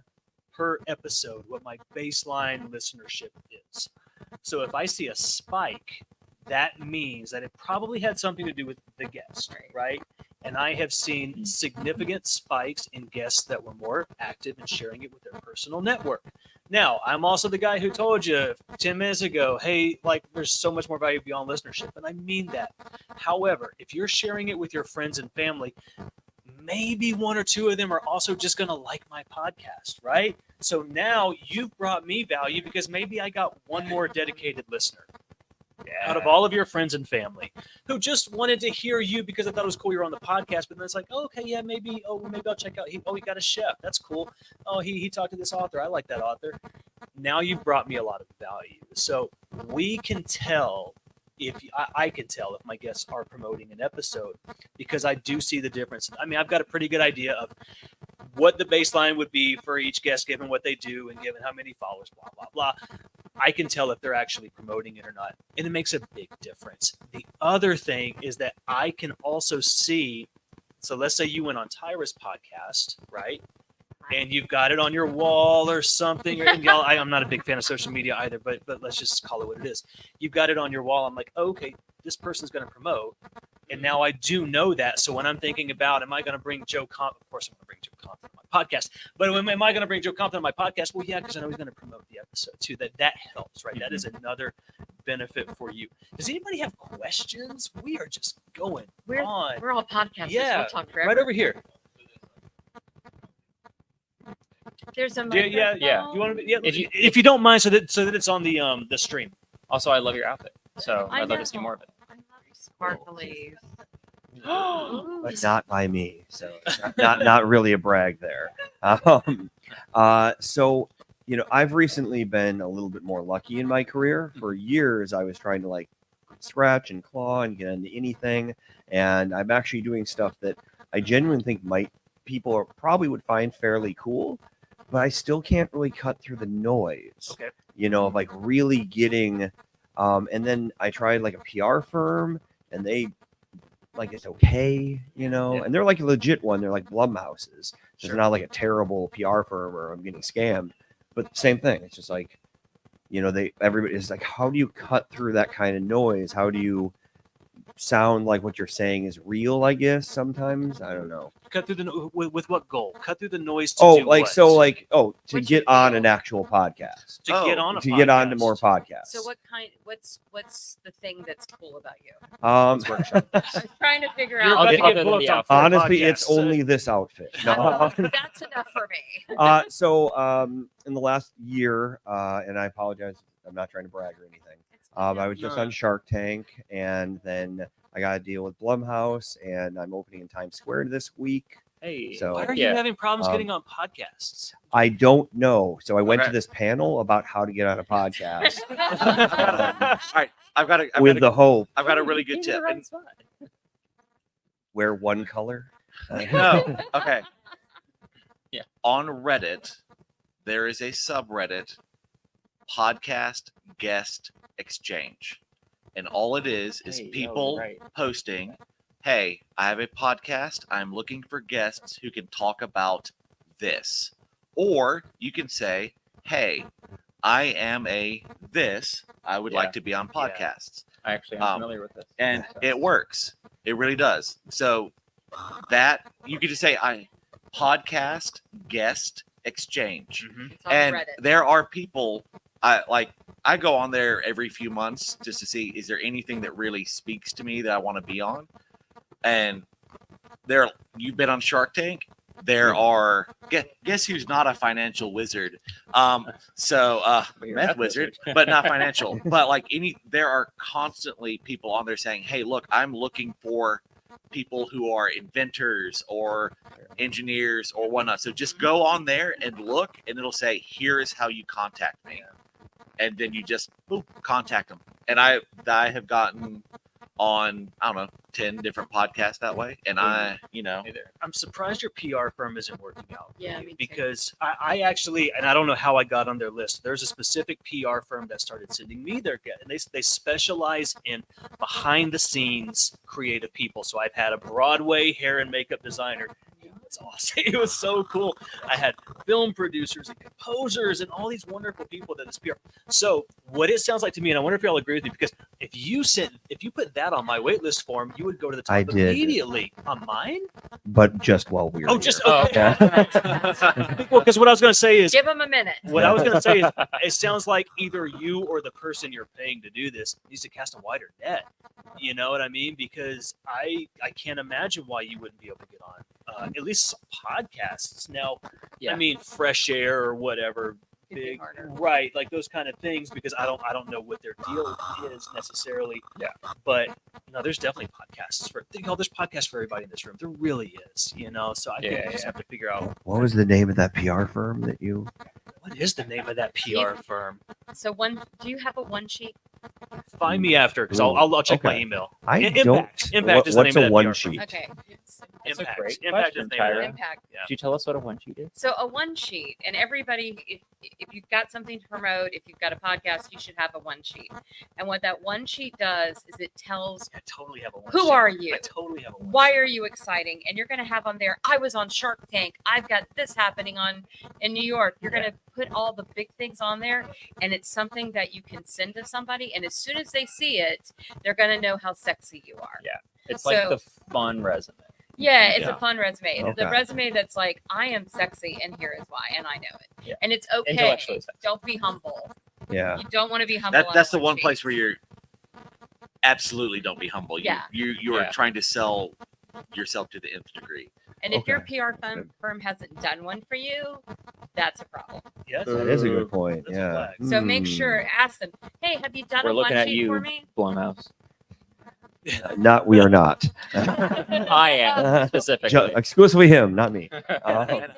per episode what my baseline listenership is. So if I see a spike, that means that it probably had something to do with the guest, right? And I have seen significant spikes in guests that were more active in sharing it with their personal network. Now, I'm also the guy who told you 10 minutes ago, hey, like there's so much more value beyond listenership. And I mean that. However, if you're sharing it with your friends and family, maybe one or two of them are also just going to like my podcast, right? So now you've brought me value because maybe I got one more dedicated listener out of all of your friends and family who just wanted to hear you because I thought it was cool you're on the podcast. But then it's like, oh, okay, yeah, maybe I'll check out. He got a chef. That's cool. Oh, he talked to this author. I like that author. Now you've brought me a lot of value. So we can tell I can tell if my guests are promoting an episode because I do see the difference. I mean, I've got a pretty good idea of what the baseline would be for each guest, given what they do and given how many followers, blah, blah, blah. I can tell if they're actually promoting it or not. And it makes a big difference. The other thing is that I can also see, so let's say you went on Tyra's podcast, right? And you've got it on your wall or something. And y'all, I'm not a big fan of social media either, but let's just call it what it is. You've got it on your wall. I'm like, oh, okay, this person's going to promote. And now I do know that. So when I'm thinking about, am I going to bring Joe Compton? Of course, I'm going to bring Joe Compton on my podcast. But am I going to bring Joe Compton on my podcast? Well, yeah, because I know he's going to promote the episode too. That helps, right? That is another benefit for you. Does anybody have questions? We are just going We're on. all podcasters. Yeah, We'll talk forever. Right over here. There's a Yeah, microphone. yeah, Yeah. You want to? Yeah. If If you don't mind, so that it's on the stream. Also, I love your outfit, so I I'd love to see know. more of it. I love sparklies. But not by me. So it's not really a brag there. So I've recently been a little bit more lucky in my career. For years, I was trying to like scratch and claw and get into anything, and I'm actually doing stuff that I genuinely think people probably would find fairly cool, but I still can't really cut through the noise. Okay. Of like really getting. And then I tried like a PR firm, and they like it's okay, and they're like a legit one. They're like Blumhouses. So Sure. they're not like a terrible PR firm or I'm getting scammed. But same thing. It's just like, everybody is like, how do you cut through that kind of noise? How do you sound like what you're saying is real? I guess sometimes I don't know. Cut through the with what goal? Cut through the noise. To Oh, do like what? so, like to What's get your on goal? an actual podcast. to get on a To get on to podcast. more podcasts. So what's the thing that's cool about you? Um, I was trying to figure You're out. about to Other get than booked the on outfit. four honestly, it's podcasts. only this outfit. No. That's enough for me. So in the last year, and I apologize, I'm not trying to brag or anything. I was just No. on Shark Tank, and then I got a deal with Blumhouse, and I'm opening in Times Square this week. Hey, So- Why are yeah. you having problems Um, getting on podcasts? I don't know, so I went Okay. to this panel about how to get on a podcast All right, I've got with the hope I've got a really good You're in the tip. right And- spot. wear one color. no, okay. Yeah. On Reddit, there is a subreddit, podcast guest exchange, and all it is Hey, yo, people right. posting, "Hey, I have a podcast. I'm looking for guests who can talk about this," or you can say, "Hey, I am a this. I would Yeah. like to be on Yeah. podcasts." I actually am Um, familiar with this. And So- it works. It really does. So that you could just say I podcast guest exchange. Mhm. It's on And Reddit. there are people I go on there every few months just to see is there anything that really speaks to me that I want to be on. And you've been on Shark Tank. There are guess who's not a financial wizard. So But you're meth meth wizard, wizard. but not financial. But like there are constantly people on there saying, "Hey, look, I'm looking for people who are inventors or engineers or whatnot." So just go on there and look, and it'll say, "Here is how you contact me," and then you just boop, contact them. And I have gotten on 10 different podcasts that way, and Hey there. I'm surprised your PR firm isn't working out. for Yeah, you, me too. because I actually, and I don't know how I got on their list. There's a specific PR firm that started sending me their guests, and they specialize in behind the scenes creative people. So I've had a Broadway hair and makeup designer. It's awesome. It was so cool. I had film producers and composers and all these wonderful people that this PR. So what it sounds like to me, and I wonder if y'all agree with me, because if you put that on my wait list form, you would go to the top I did. immediately. On mine? But just while we were Oh, just here. okay. Yeah. Well, because what I was going to say is, Give them a minute. what I was going to say is, it sounds like either you or the person you're paying to do this needs to cast a wider net. You know what I mean? Because I can't imagine why you wouldn't be able to get on at least some podcasts. Now, Yeah. I mean, Fresh Air or whatever, It'd be big, harder. right? Like those kind of things. Because I don't know what their deal is necessarily. Yeah. But there's definitely podcasts for there's podcasts for everybody in this room. There really is. So I think Yeah, we just yeah. have to figure out What was the name of that PR firm that you? what is the name of that PR firm. So do you have a one sheet? Find me after because Ooh, I'll check my okay. email. I Impact. don't. Impact is the what's name a of that one PR sheet? Okay. That's a Impact. great Impact is question, the name of Tyra. that. Impact. Could you tell us what a one sheet is? So a one sheet, and everybody, if you've got something to promote, if you've got a podcast, you should have a one sheet. And what that one sheet does is it tells I totally have a one. who sheet. are you, I totally have a one. why sheet. are you exciting, and you're going to have on there. I was on Shark Tank. I've got this happening in New York. You're going to put all the big things on there, and it's something that you can send to somebody. And as soon as they see it, they're going to know how sexy you are. Yeah. It's like So- the fun resume. Yeah, it's Yeah. a fun resume. It's the Okay. resume that's like, I am sexy, and here is why, and I know it. Yeah. And it's okay. Intellectually sexy. Don't be humble. Yeah. You don't want to be humble. That's on the one sheet. place where you're absolutely don't be humble. Yeah. You are Yeah. trying to sell yourself to the nth degree. And if your Okay. PR firm hasn't done one for you, that's a problem. Yes. That is a good point. That's a Yeah. flag. So make Hmm. sure, ask them, hey, have you done We're a looking one at sheet you, for me? Blumhouse. Not. We are not. I am specifically. Exclusively him, not me. And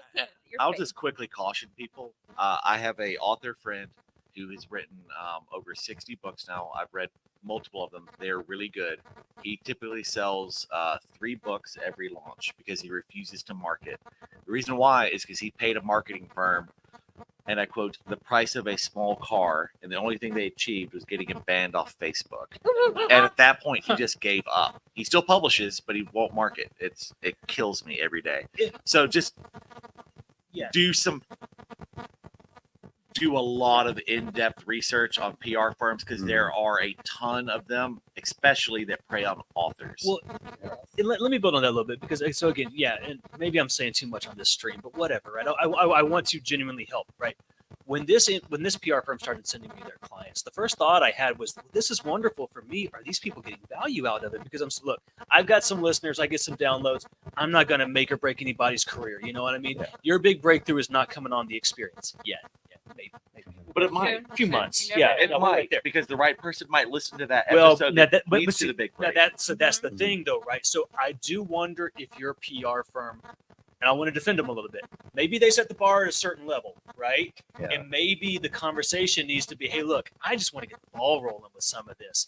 Your I'll face. just quickly caution people. I have a author friend who has written over 60 books now. I've read multiple of them. They're really good. He typically sells 3 books every launch because he refuses to market. The reason why is because he paid a marketing firm, and I quote, the price of a small car, and the only thing they achieved was getting him banned off Facebook. And at that point, he just gave up. He still publishes, but he won't market. It kills me every day. So just Yeah. do a lot of in-depth research on PR firms because there are a ton of them, especially that prey on authors. Well, and let me build on that a little bit because so again, yeah, and maybe I'm saying too much on this stream, but whatever, right? I want to genuinely help, right? When this PR firm started sending me their clients, the first thought I had was, this is wonderful for me. Are these people getting value out of it? Because look, I've got some listeners, I get some downloads. I'm not going to make or break anybody's career. You know what I mean? Yeah. Your big breakthrough is not coming on the experience yet. Yeah, maybe. But it might. A few months. You Yeah, never It no, might, right there. because the right person might listen to that Well, episode now that but leads see, to the big now break. that's the thing, though, right? So I do wonder if your PR firm, and I want to defend them a little bit. Maybe they set the bar at a certain level, right? Yeah. And maybe the conversation needs to be, hey, look, I just want to get the ball rolling with some of this.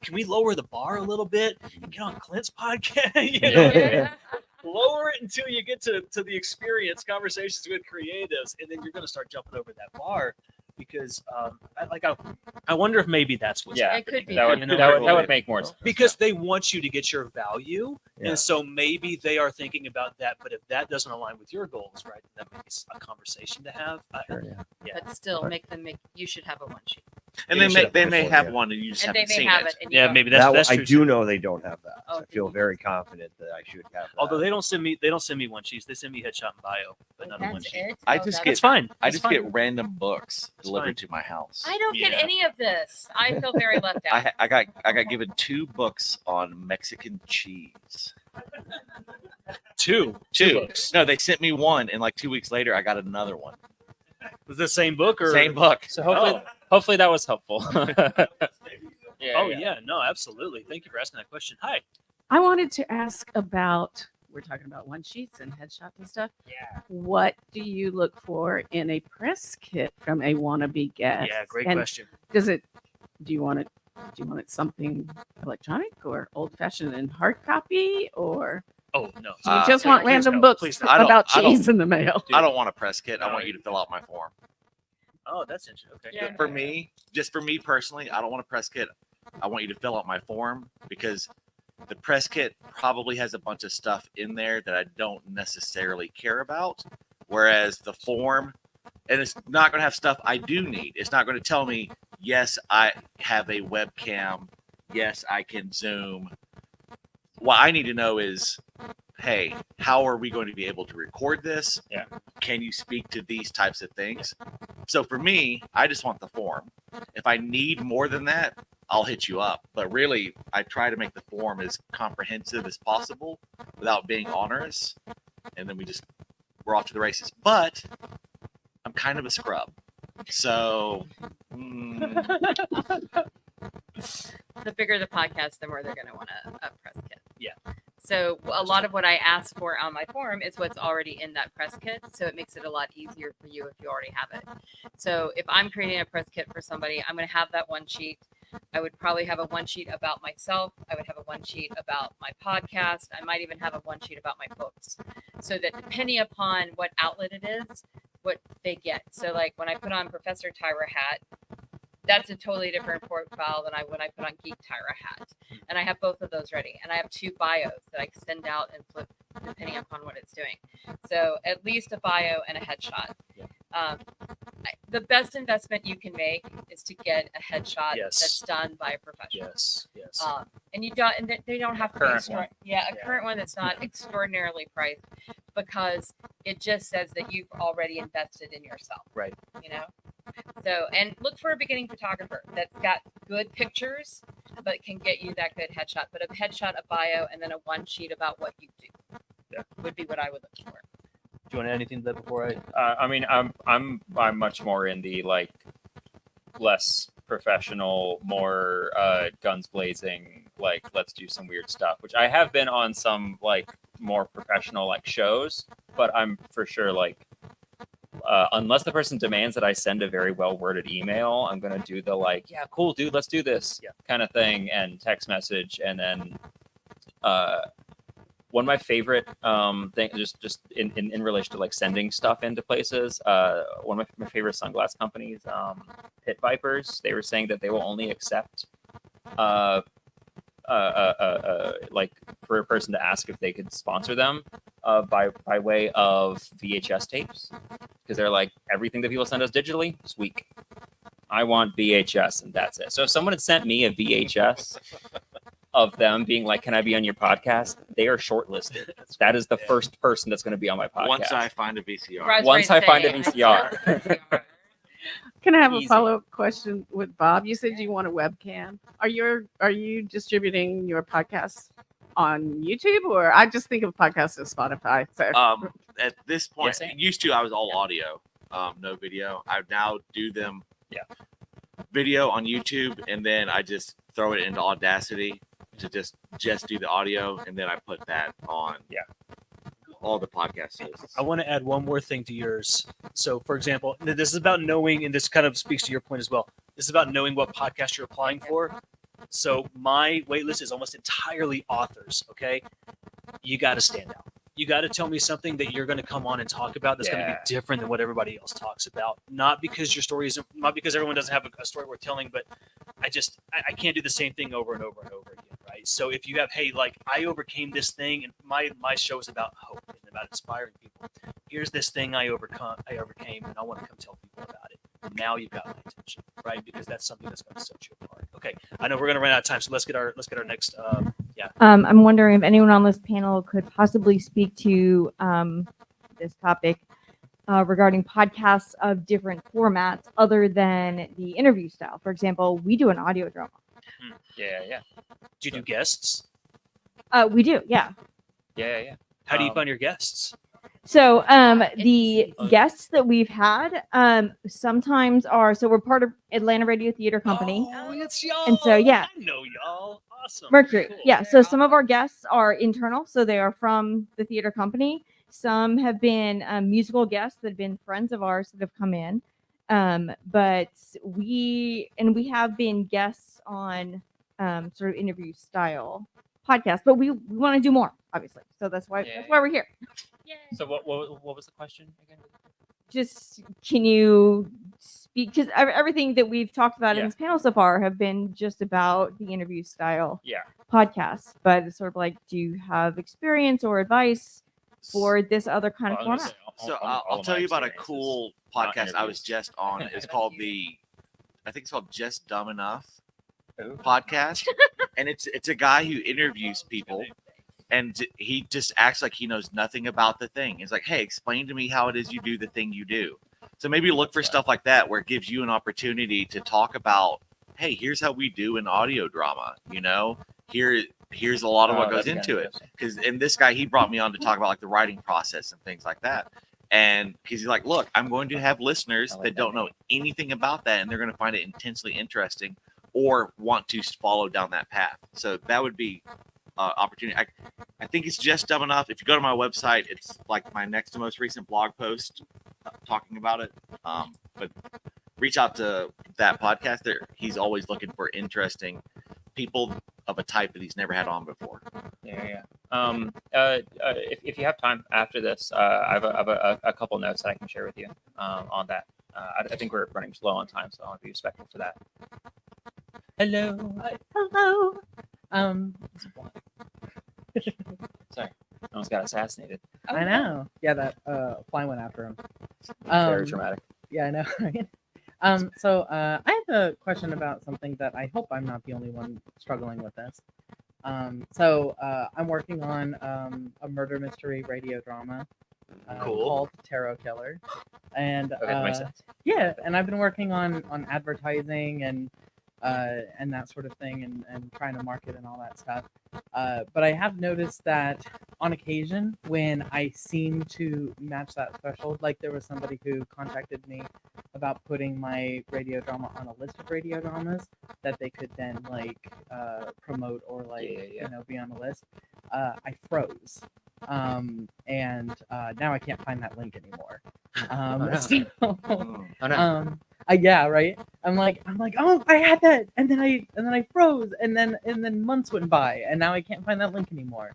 Can we lower the bar a little bit and get on Clint's podcast? You know, lower it until you get to the experience conversations with creatives, and then you're going to start jumping over that bar. Because I wonder if maybe that's what's Yeah, It could be. that would, You know, that would make more sense. because they want you to get your value, Yeah. and so maybe they are thinking about that. But if that doesn't align with your goals, right, that makes a conversation to have. Sure, yeah. Yeah. But still, you should have a one sheet. And Yeah, they you may should they have may one, have yeah. one and you just And they haven't may seen have it. it. And you Yeah, don't. maybe that's I true. do know they don't have that. Oh, I feel very confident that I should have that. Although they don't send me one sheets, they send me headshot and bio, but not a one That's sheet. it. I Oh, just that's- get- That's fine. I That's just fine. get random books That's delivered fine. to my house. I don't get Yeah. any of this. I feel very left out. I got given 2 books on Mexican cheese. two Two. books. No, they sent me one, and like 2 weeks later, I got another one. Was the same book or Same book. So hopefully that was helpful. Oh yeah, no, absolutely. Thank you for asking that question. Hi. I wanted to ask about, we're talking about one sheets and headshots and stuff. Yeah. What do you look for in a press kit from a wannabe guest? Yeah, great And question. do you want it something electronic or old fashioned and hard copy, or Oh no. do you Uh, just want please random no, books please no. I don't- about I don't- cheese in the mail? I don't want a press kit. I No, want you to fill out my form. Oh, that's interesting. Okay. Yeah. For me, just for me personally, I don't want a press kit. I want you to fill out my form because the press kit probably has a bunch of stuff in there that I don't necessarily care about. Whereas the form, and it's not going to have stuff I do need. It's not going to tell me, yes, I have a webcam. Yes, I can Zoom. What I need to know is, hey, how are we going to be able to record this? Yeah. Can you speak to these types of things? So for me, I just want the form. If I need more than that, I'll hit you up. But really, I try to make the form as comprehensive as possible without being onerous. And then we're off to the races. But I'm kind of a scrub. So The bigger the podcast, the more they're going to want a press kit. Yeah. So a lot of what I ask for on my form is what's already in that press kit. So it makes it a lot easier for you if you already have it. So if I'm creating a press kit for somebody, I'm going to have that one sheet. I would probably have a one sheet about myself. I would have a one sheet about my podcast. I might even have a one sheet about my books. So that depending upon what outlet it is, what they get. So like when I put on Professor Tyra hat, that's a totally different profile than when I put on Geek Tyra hat. And I have both of those ready. And I have 2 bios that I send out and flip depending upon what it's doing. So at least a bio and a headshot. The best investment you can make is to get a headshot Yes. that's done by a professional. Yes. Yes. And you don't, and they don't have to be Current one. a Yeah. current one that's not extraordinarily priced, because it just says that you've already invested in yourself. Right. You know, So, and look for a beginning photographer that's got good pictures, but can get you that good headshot. But a headshot, a bio, and then a one sheet about what you do would be what I would look for. Do you want to add anything to that before I? I mean, I'm much more in the like less professional, more guns blazing, like let's do some weird stuff. Which I have been on some like more professional like shows, but I'm for sure like unless the person demands that I send a very well worded email, I'm gonna do the like, yeah, cool, dude, let's do this, kind of thing, and text message, and then one of my favorite things, just in relation to like sending stuff into places, one of my favorite sunglass companies, Pit Vipers, they were saying that they will only accept like for a person to ask if they could sponsor them by way of VHS tapes, because they're like, everything that people send us digitally is weak. I want VHS, and that's it. So if someone had sent me a VHS of them being like, "Can I be on your podcast?" They are shortlisted. That is the first person that's going to be on my podcast. Once I find a VCR. Right. Once I find a Saying, VCR. Can I have Easy. a follow-up question with Bob? You said you want a webcam. Are you distributing your podcast on YouTube, or I just think of podcasts as Spotify? So At this point, Yes, used to I was all audio, no video. I now do them, Yeah. video on YouTube, and then I just throw it into Audacity to just do the audio, and then I put that on all the podcast hosts. I want to add one more thing to yours. So, for example, this is about knowing, and this kind of speaks to your point as well. This is about knowing what podcast you're applying for. So, my waitlist is almost entirely authors. Okay, you got to stand out. You got to tell me something that you're going to come on and talk about that's going to be different than what everybody else talks about. Not because your story isn't, not because everyone doesn't have a story worth telling, but I can't do the same thing over and over and over again, right? So if you have, hey, like I overcame this thing, and my show is about hope and about inspiring people. Here's this thing I overcame, and I want to come tell people about it. And now you've got my attention, right? Because that's something that's going to set you apart. Okay, I know we're going to run out of time, so let's get our next. I'm wondering if anyone on this panel could possibly speak to this topic regarding podcasts of different formats other than the interview style. For example, we do an audio drama. Yeah. Do you do guests? We do, yeah. Yeah. How do you find your guests? So the guests that we've had sometimes are, so we're part of Atlanta Radio Theater Company. Oh, it's y'all. And so, yeah. I know y'all. Awesome. Mercury. Cool. Yeah. So some of our guests are internal, so they are from the theater company. Some have been musical guests that have been friends of ours that have come in. But we have been guests on sort of interview style podcasts, but we want to do more, obviously. So that's why we're here. So what was the question again? Just can you speak, because everything that we've talked about in Yeah. this panel so far have been just about the interview style Yeah. podcasts, but it's sort of like, do you have experience or advice for this other kind of Well, I was format? gonna say, So all I'll of tell my you about a experiences, cool not podcast I was interviews. just on. It's called I think it's called Just Dumb Enough Ooh. podcast, and it's a guy who interviews people, and he just acts like he knows nothing about the thing. It's like, hey, explain to me how it is you do the thing you do. So maybe look for stuff like that where it gives you an opportunity to talk about, hey, here's how we do an audio drama. Here's a lot of what Oh, goes that'd be into kinda it. And this guy, he brought me on to talk about like the writing process and things like that. And because he's like, look, I'm going to have listeners I like that that don't know anything about that, and they're going to find it intensely interesting or want to follow down that path. So that would be opportunity. I think it's Just Dumb Enough. If you go to my website, it's like my next to most recent blog post talking about it. But reach out to that podcast. There, he's always looking for interesting people of a type that he's never had on before. Yeah. If you have time after this, I have a couple notes that I can share with you on that. I think we're running slow on time, so I want to be respectful for that. Hello. Hello. Sorry, almost got assassinated. I know. Yeah, that fly went after him. Very dramatic. Yeah, I know, right? So I have a question about something that I hope I'm not the only one struggling with this. So I'm working on a murder mystery radio drama Cool. called Tarot Killer, and Okay, that makes sense. yeah, and I've been working on advertising and that sort of thing, and trying to market and all that stuff. But I have noticed that on occasion, when I seem to match that threshold, like there was somebody who contacted me about putting my radio drama on a list of radio dramas that they could then like promote or like Yeah. you know be on the list. I froze. And now I can't find that link anymore. So, Mm. Oh, no. yeah, right. I'm like, oh, I had that, and then I froze, and then months went by, and now I can't find that link anymore.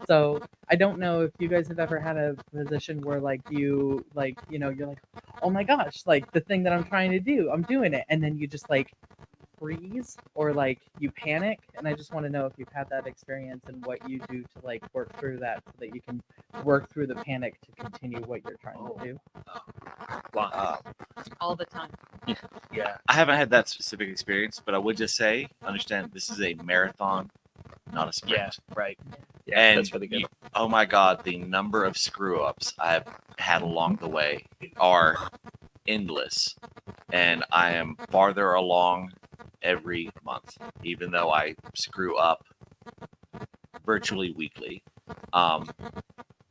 So I don't know if you guys have ever had a position where like you like you're like, oh my gosh, like the thing that I'm trying to do, I'm doing it, and then you just like freeze or like you panic. And I just want to know if you've had that experience and what you do to like work through that so that you can work through the panic to continue what you're trying to do. Wow. all the time. Yeah. I haven't had that specific experience, but I would just say, understand this is a marathon, not a sprint. Yeah. Right. Yeah, And that's really good. oh my God, the number of screw ups I've had along the way are endless. And I am farther along every month, even though I screw up virtually weekly.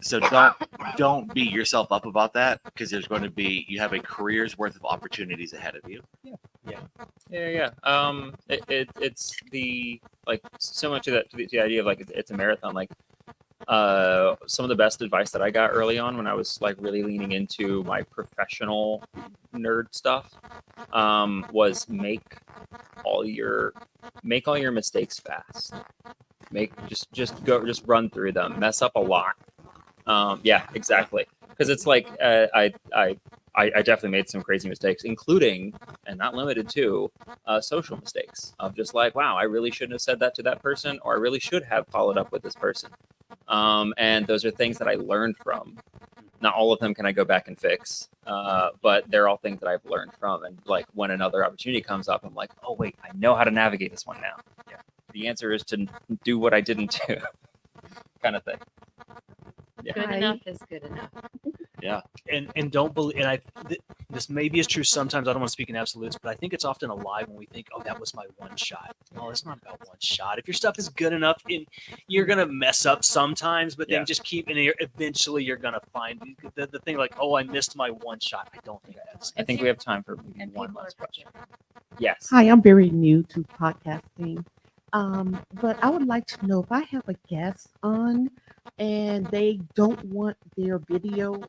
So don't beat yourself up about that, because there's going to be, you have a career's worth of opportunities ahead of you. Yeah. It's the like similar to that to the idea of like it's a marathon. Like some of the best advice that I got early on when I was like really leaning into my professional nerd stuff was make all your mistakes fast. Just run through them. Mess up a lot. Yeah, exactly. Because it's like I definitely made some crazy mistakes, including and not limited to social mistakes of just like, wow, I really shouldn't have said that to that person, or I really should have followed up with this person. And those are things that I learned from. Not all of them can I go back and fix, but they're all things that I've learned from. And like when another opportunity comes up, I'm like, oh wait, I know how to navigate this one now. Yeah. The answer is to do what I didn't do, kind of thing. Yeah. Good Hi. enough is good enough. And don't believe, and this maybe is true sometimes. I don't want to speak in absolutes, but I think it's often a lie when we think, oh, that was my one shot. No, it's not about one shot. If your stuff is good enough, you're gonna mess up sometimes, but then Yeah. just keep, and eventually you're gonna find the thing like, oh, I missed my one shot. I don't think that's. I think we have time for maybe And one people last are question. Yes. Hi, I'm very new to podcasting. But I would like to know if I have a guest on and they don't want their video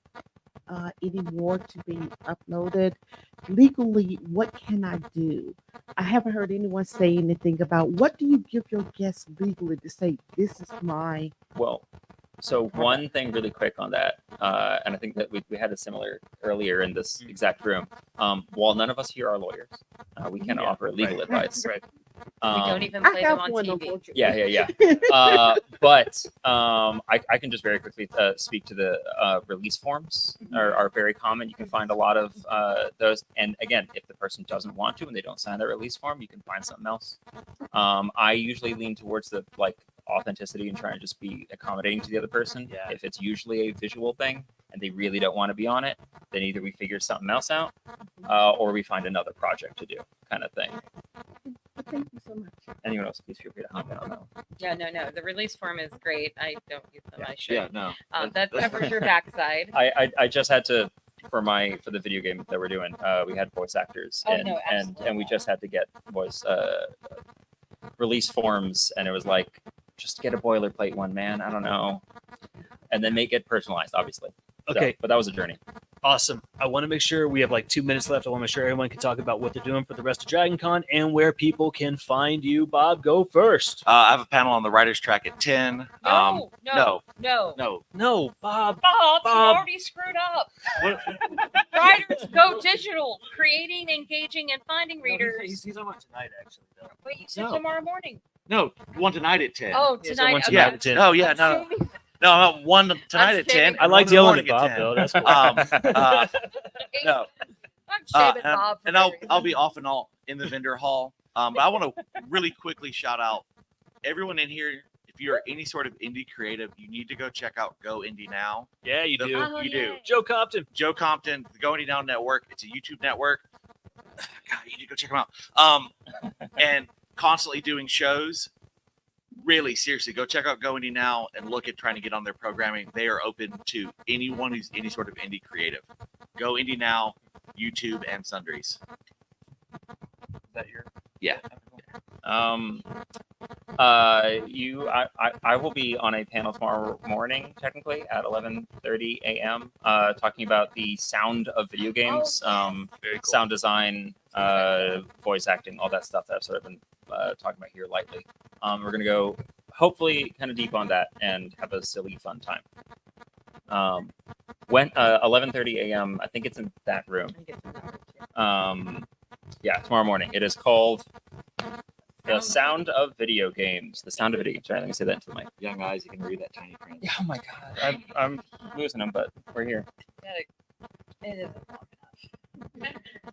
anymore to be uploaded, legally, what can I do? I haven't heard anyone say anything about what do you give your guests legally to say, this is my. Well, so one thing really quick on that, and I think that we had a similar earlier in this exact room. While none of us here are lawyers, we can offer legal advice. Right. We don't even I play them have on one, TV. unfortunately. Yeah. But I can just very quickly speak to the release forms are very common. You can find a lot of those. And again, if the person doesn't want to and they don't sign their release form, you can find something else. I usually lean towards the like authenticity and trying to just be accommodating to the other person. Yeah. If it's usually a visual thing and they really don't want to be on it, then either we figure something else out or we find another project to do, kind of thing. Thank you so much. Anyone else, please feel free to hop in on that. Yeah, no. The release form is great. I don't use them. I should. Yeah, no. That covers your backside. I just had to for the video game that we're doing. We had voice actors Oh, and no, and we just had to get voice release forms, and it was like just get a boilerplate one, man. I don't know, and then make it personalized, obviously. So, Okay. but that was a journey. Awesome. I want to make sure we have like 2 minutes left. I want to make sure everyone can talk about what they're doing for the rest of Dragon Con and where people can find you. Bob, go first. I have a panel on the writer's track at 10. No. no. No, Bob. Bob, you Bob. already screwed up. Writers go digital, creating, engaging, and finding readers. He's on tonight, actually. Though. Wait, you said No. tomorrow morning. No, one tonight at 10. Oh, Yeah, so tonight. once okay. a yeah. night at 10. Oh, yeah. No, no, one tonight at 10. saving- I and like one in the yelling at morning Bob, at though. 10. That's cool. No. I'm shaving and, Bob. for and I'll very- be off and all in the vendor hall. But I want to really quickly shout out everyone in here. If if you're any sort of indie creative, you need to go check out Go Indie Now. Yeah, you The- do. Oh, you do. yay. Joe Compton. Joe Compton, the Go Indie Now Network. It's a YouTube network. God, you need to go check them out. And constantly doing shows. Really, seriously, go check out Go Indie Now and look at trying to get on their programming. They are open to anyone who's any sort of indie creative. Go Indie Now, YouTube, and sundries. Is that your? Yeah. I will be on a panel tomorrow morning, technically at 11:30 a.m. Talking about the sound of video games, Very cool. sound design, voice acting, all that stuff that I've sort of been talking about here lightly. We're gonna go hopefully kind of deep on that and have a silly, fun time. When 11:30 a.m. I think it's in that room. Yeah, tomorrow morning. It is called The Sound of Video Games. The Sound of Video Games. Right, let me say that into the mic. Young eyes, you can read that tiny print. Yeah, oh my god, I'm losing them, but we're here.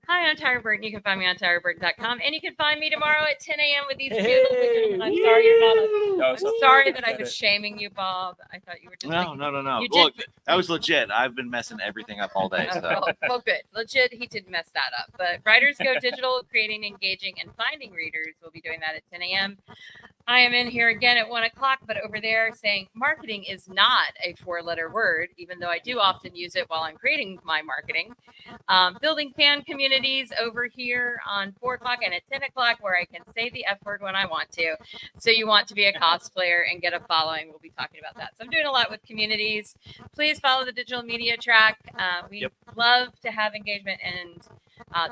Hi, I'm Tyra Burton. You can find me on tyraburton.com. And you can find me tomorrow at 10 a.m. with these two little gentlemen. I'm sorry you're not. I'm sorry that I was shaming you, Bob. I thought you were just No. You did- Look, that was legit. I've been messing everything up all day. So. well, good. Legit, he did mess that up. But Writers Go Digital, creating, engaging, and finding readers. We'll be doing that at 10 a.m. I am in here again at 1 o'clock, but over there saying marketing is not a 4-letter word, even though I do often use it while I'm creating my marketing. Building fan communities over here on 4 o'clock and at 10 o'clock, where I can say the F word when I want to. So you want to be a cosplayer and get a following. We'll be talking about that. So I'm doing a lot with communities. Please follow the digital media track. We love to have engagement, and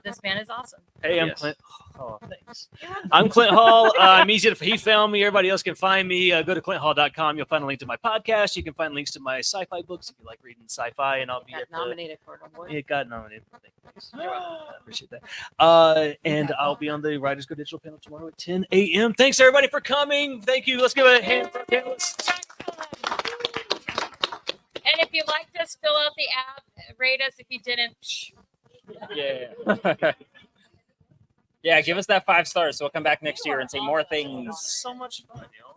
this man is awesome. Hey, I'm Yes. Clint. Oh, thanks. I'm Clint Hall. I'm easy to he found me. Everybody else can find me. Go to clinthall.com. You'll find a link to my podcast. You can find links to my sci-fi books if you like reading sci-fi, and I'll be Got at the, nominated for an award. it got nominated. Thanks. I appreciate that. And I'll be on the Writers Go Digital panel tomorrow at 10 a.m. Thanks everybody for coming. Thank you. Let's give a hand for the panelists. And if you liked us, fill out the app. Rate us. If you didn't, Yeah. Yeah, give us that 5 stars so we'll come back next year and say more things. So much fun, you know.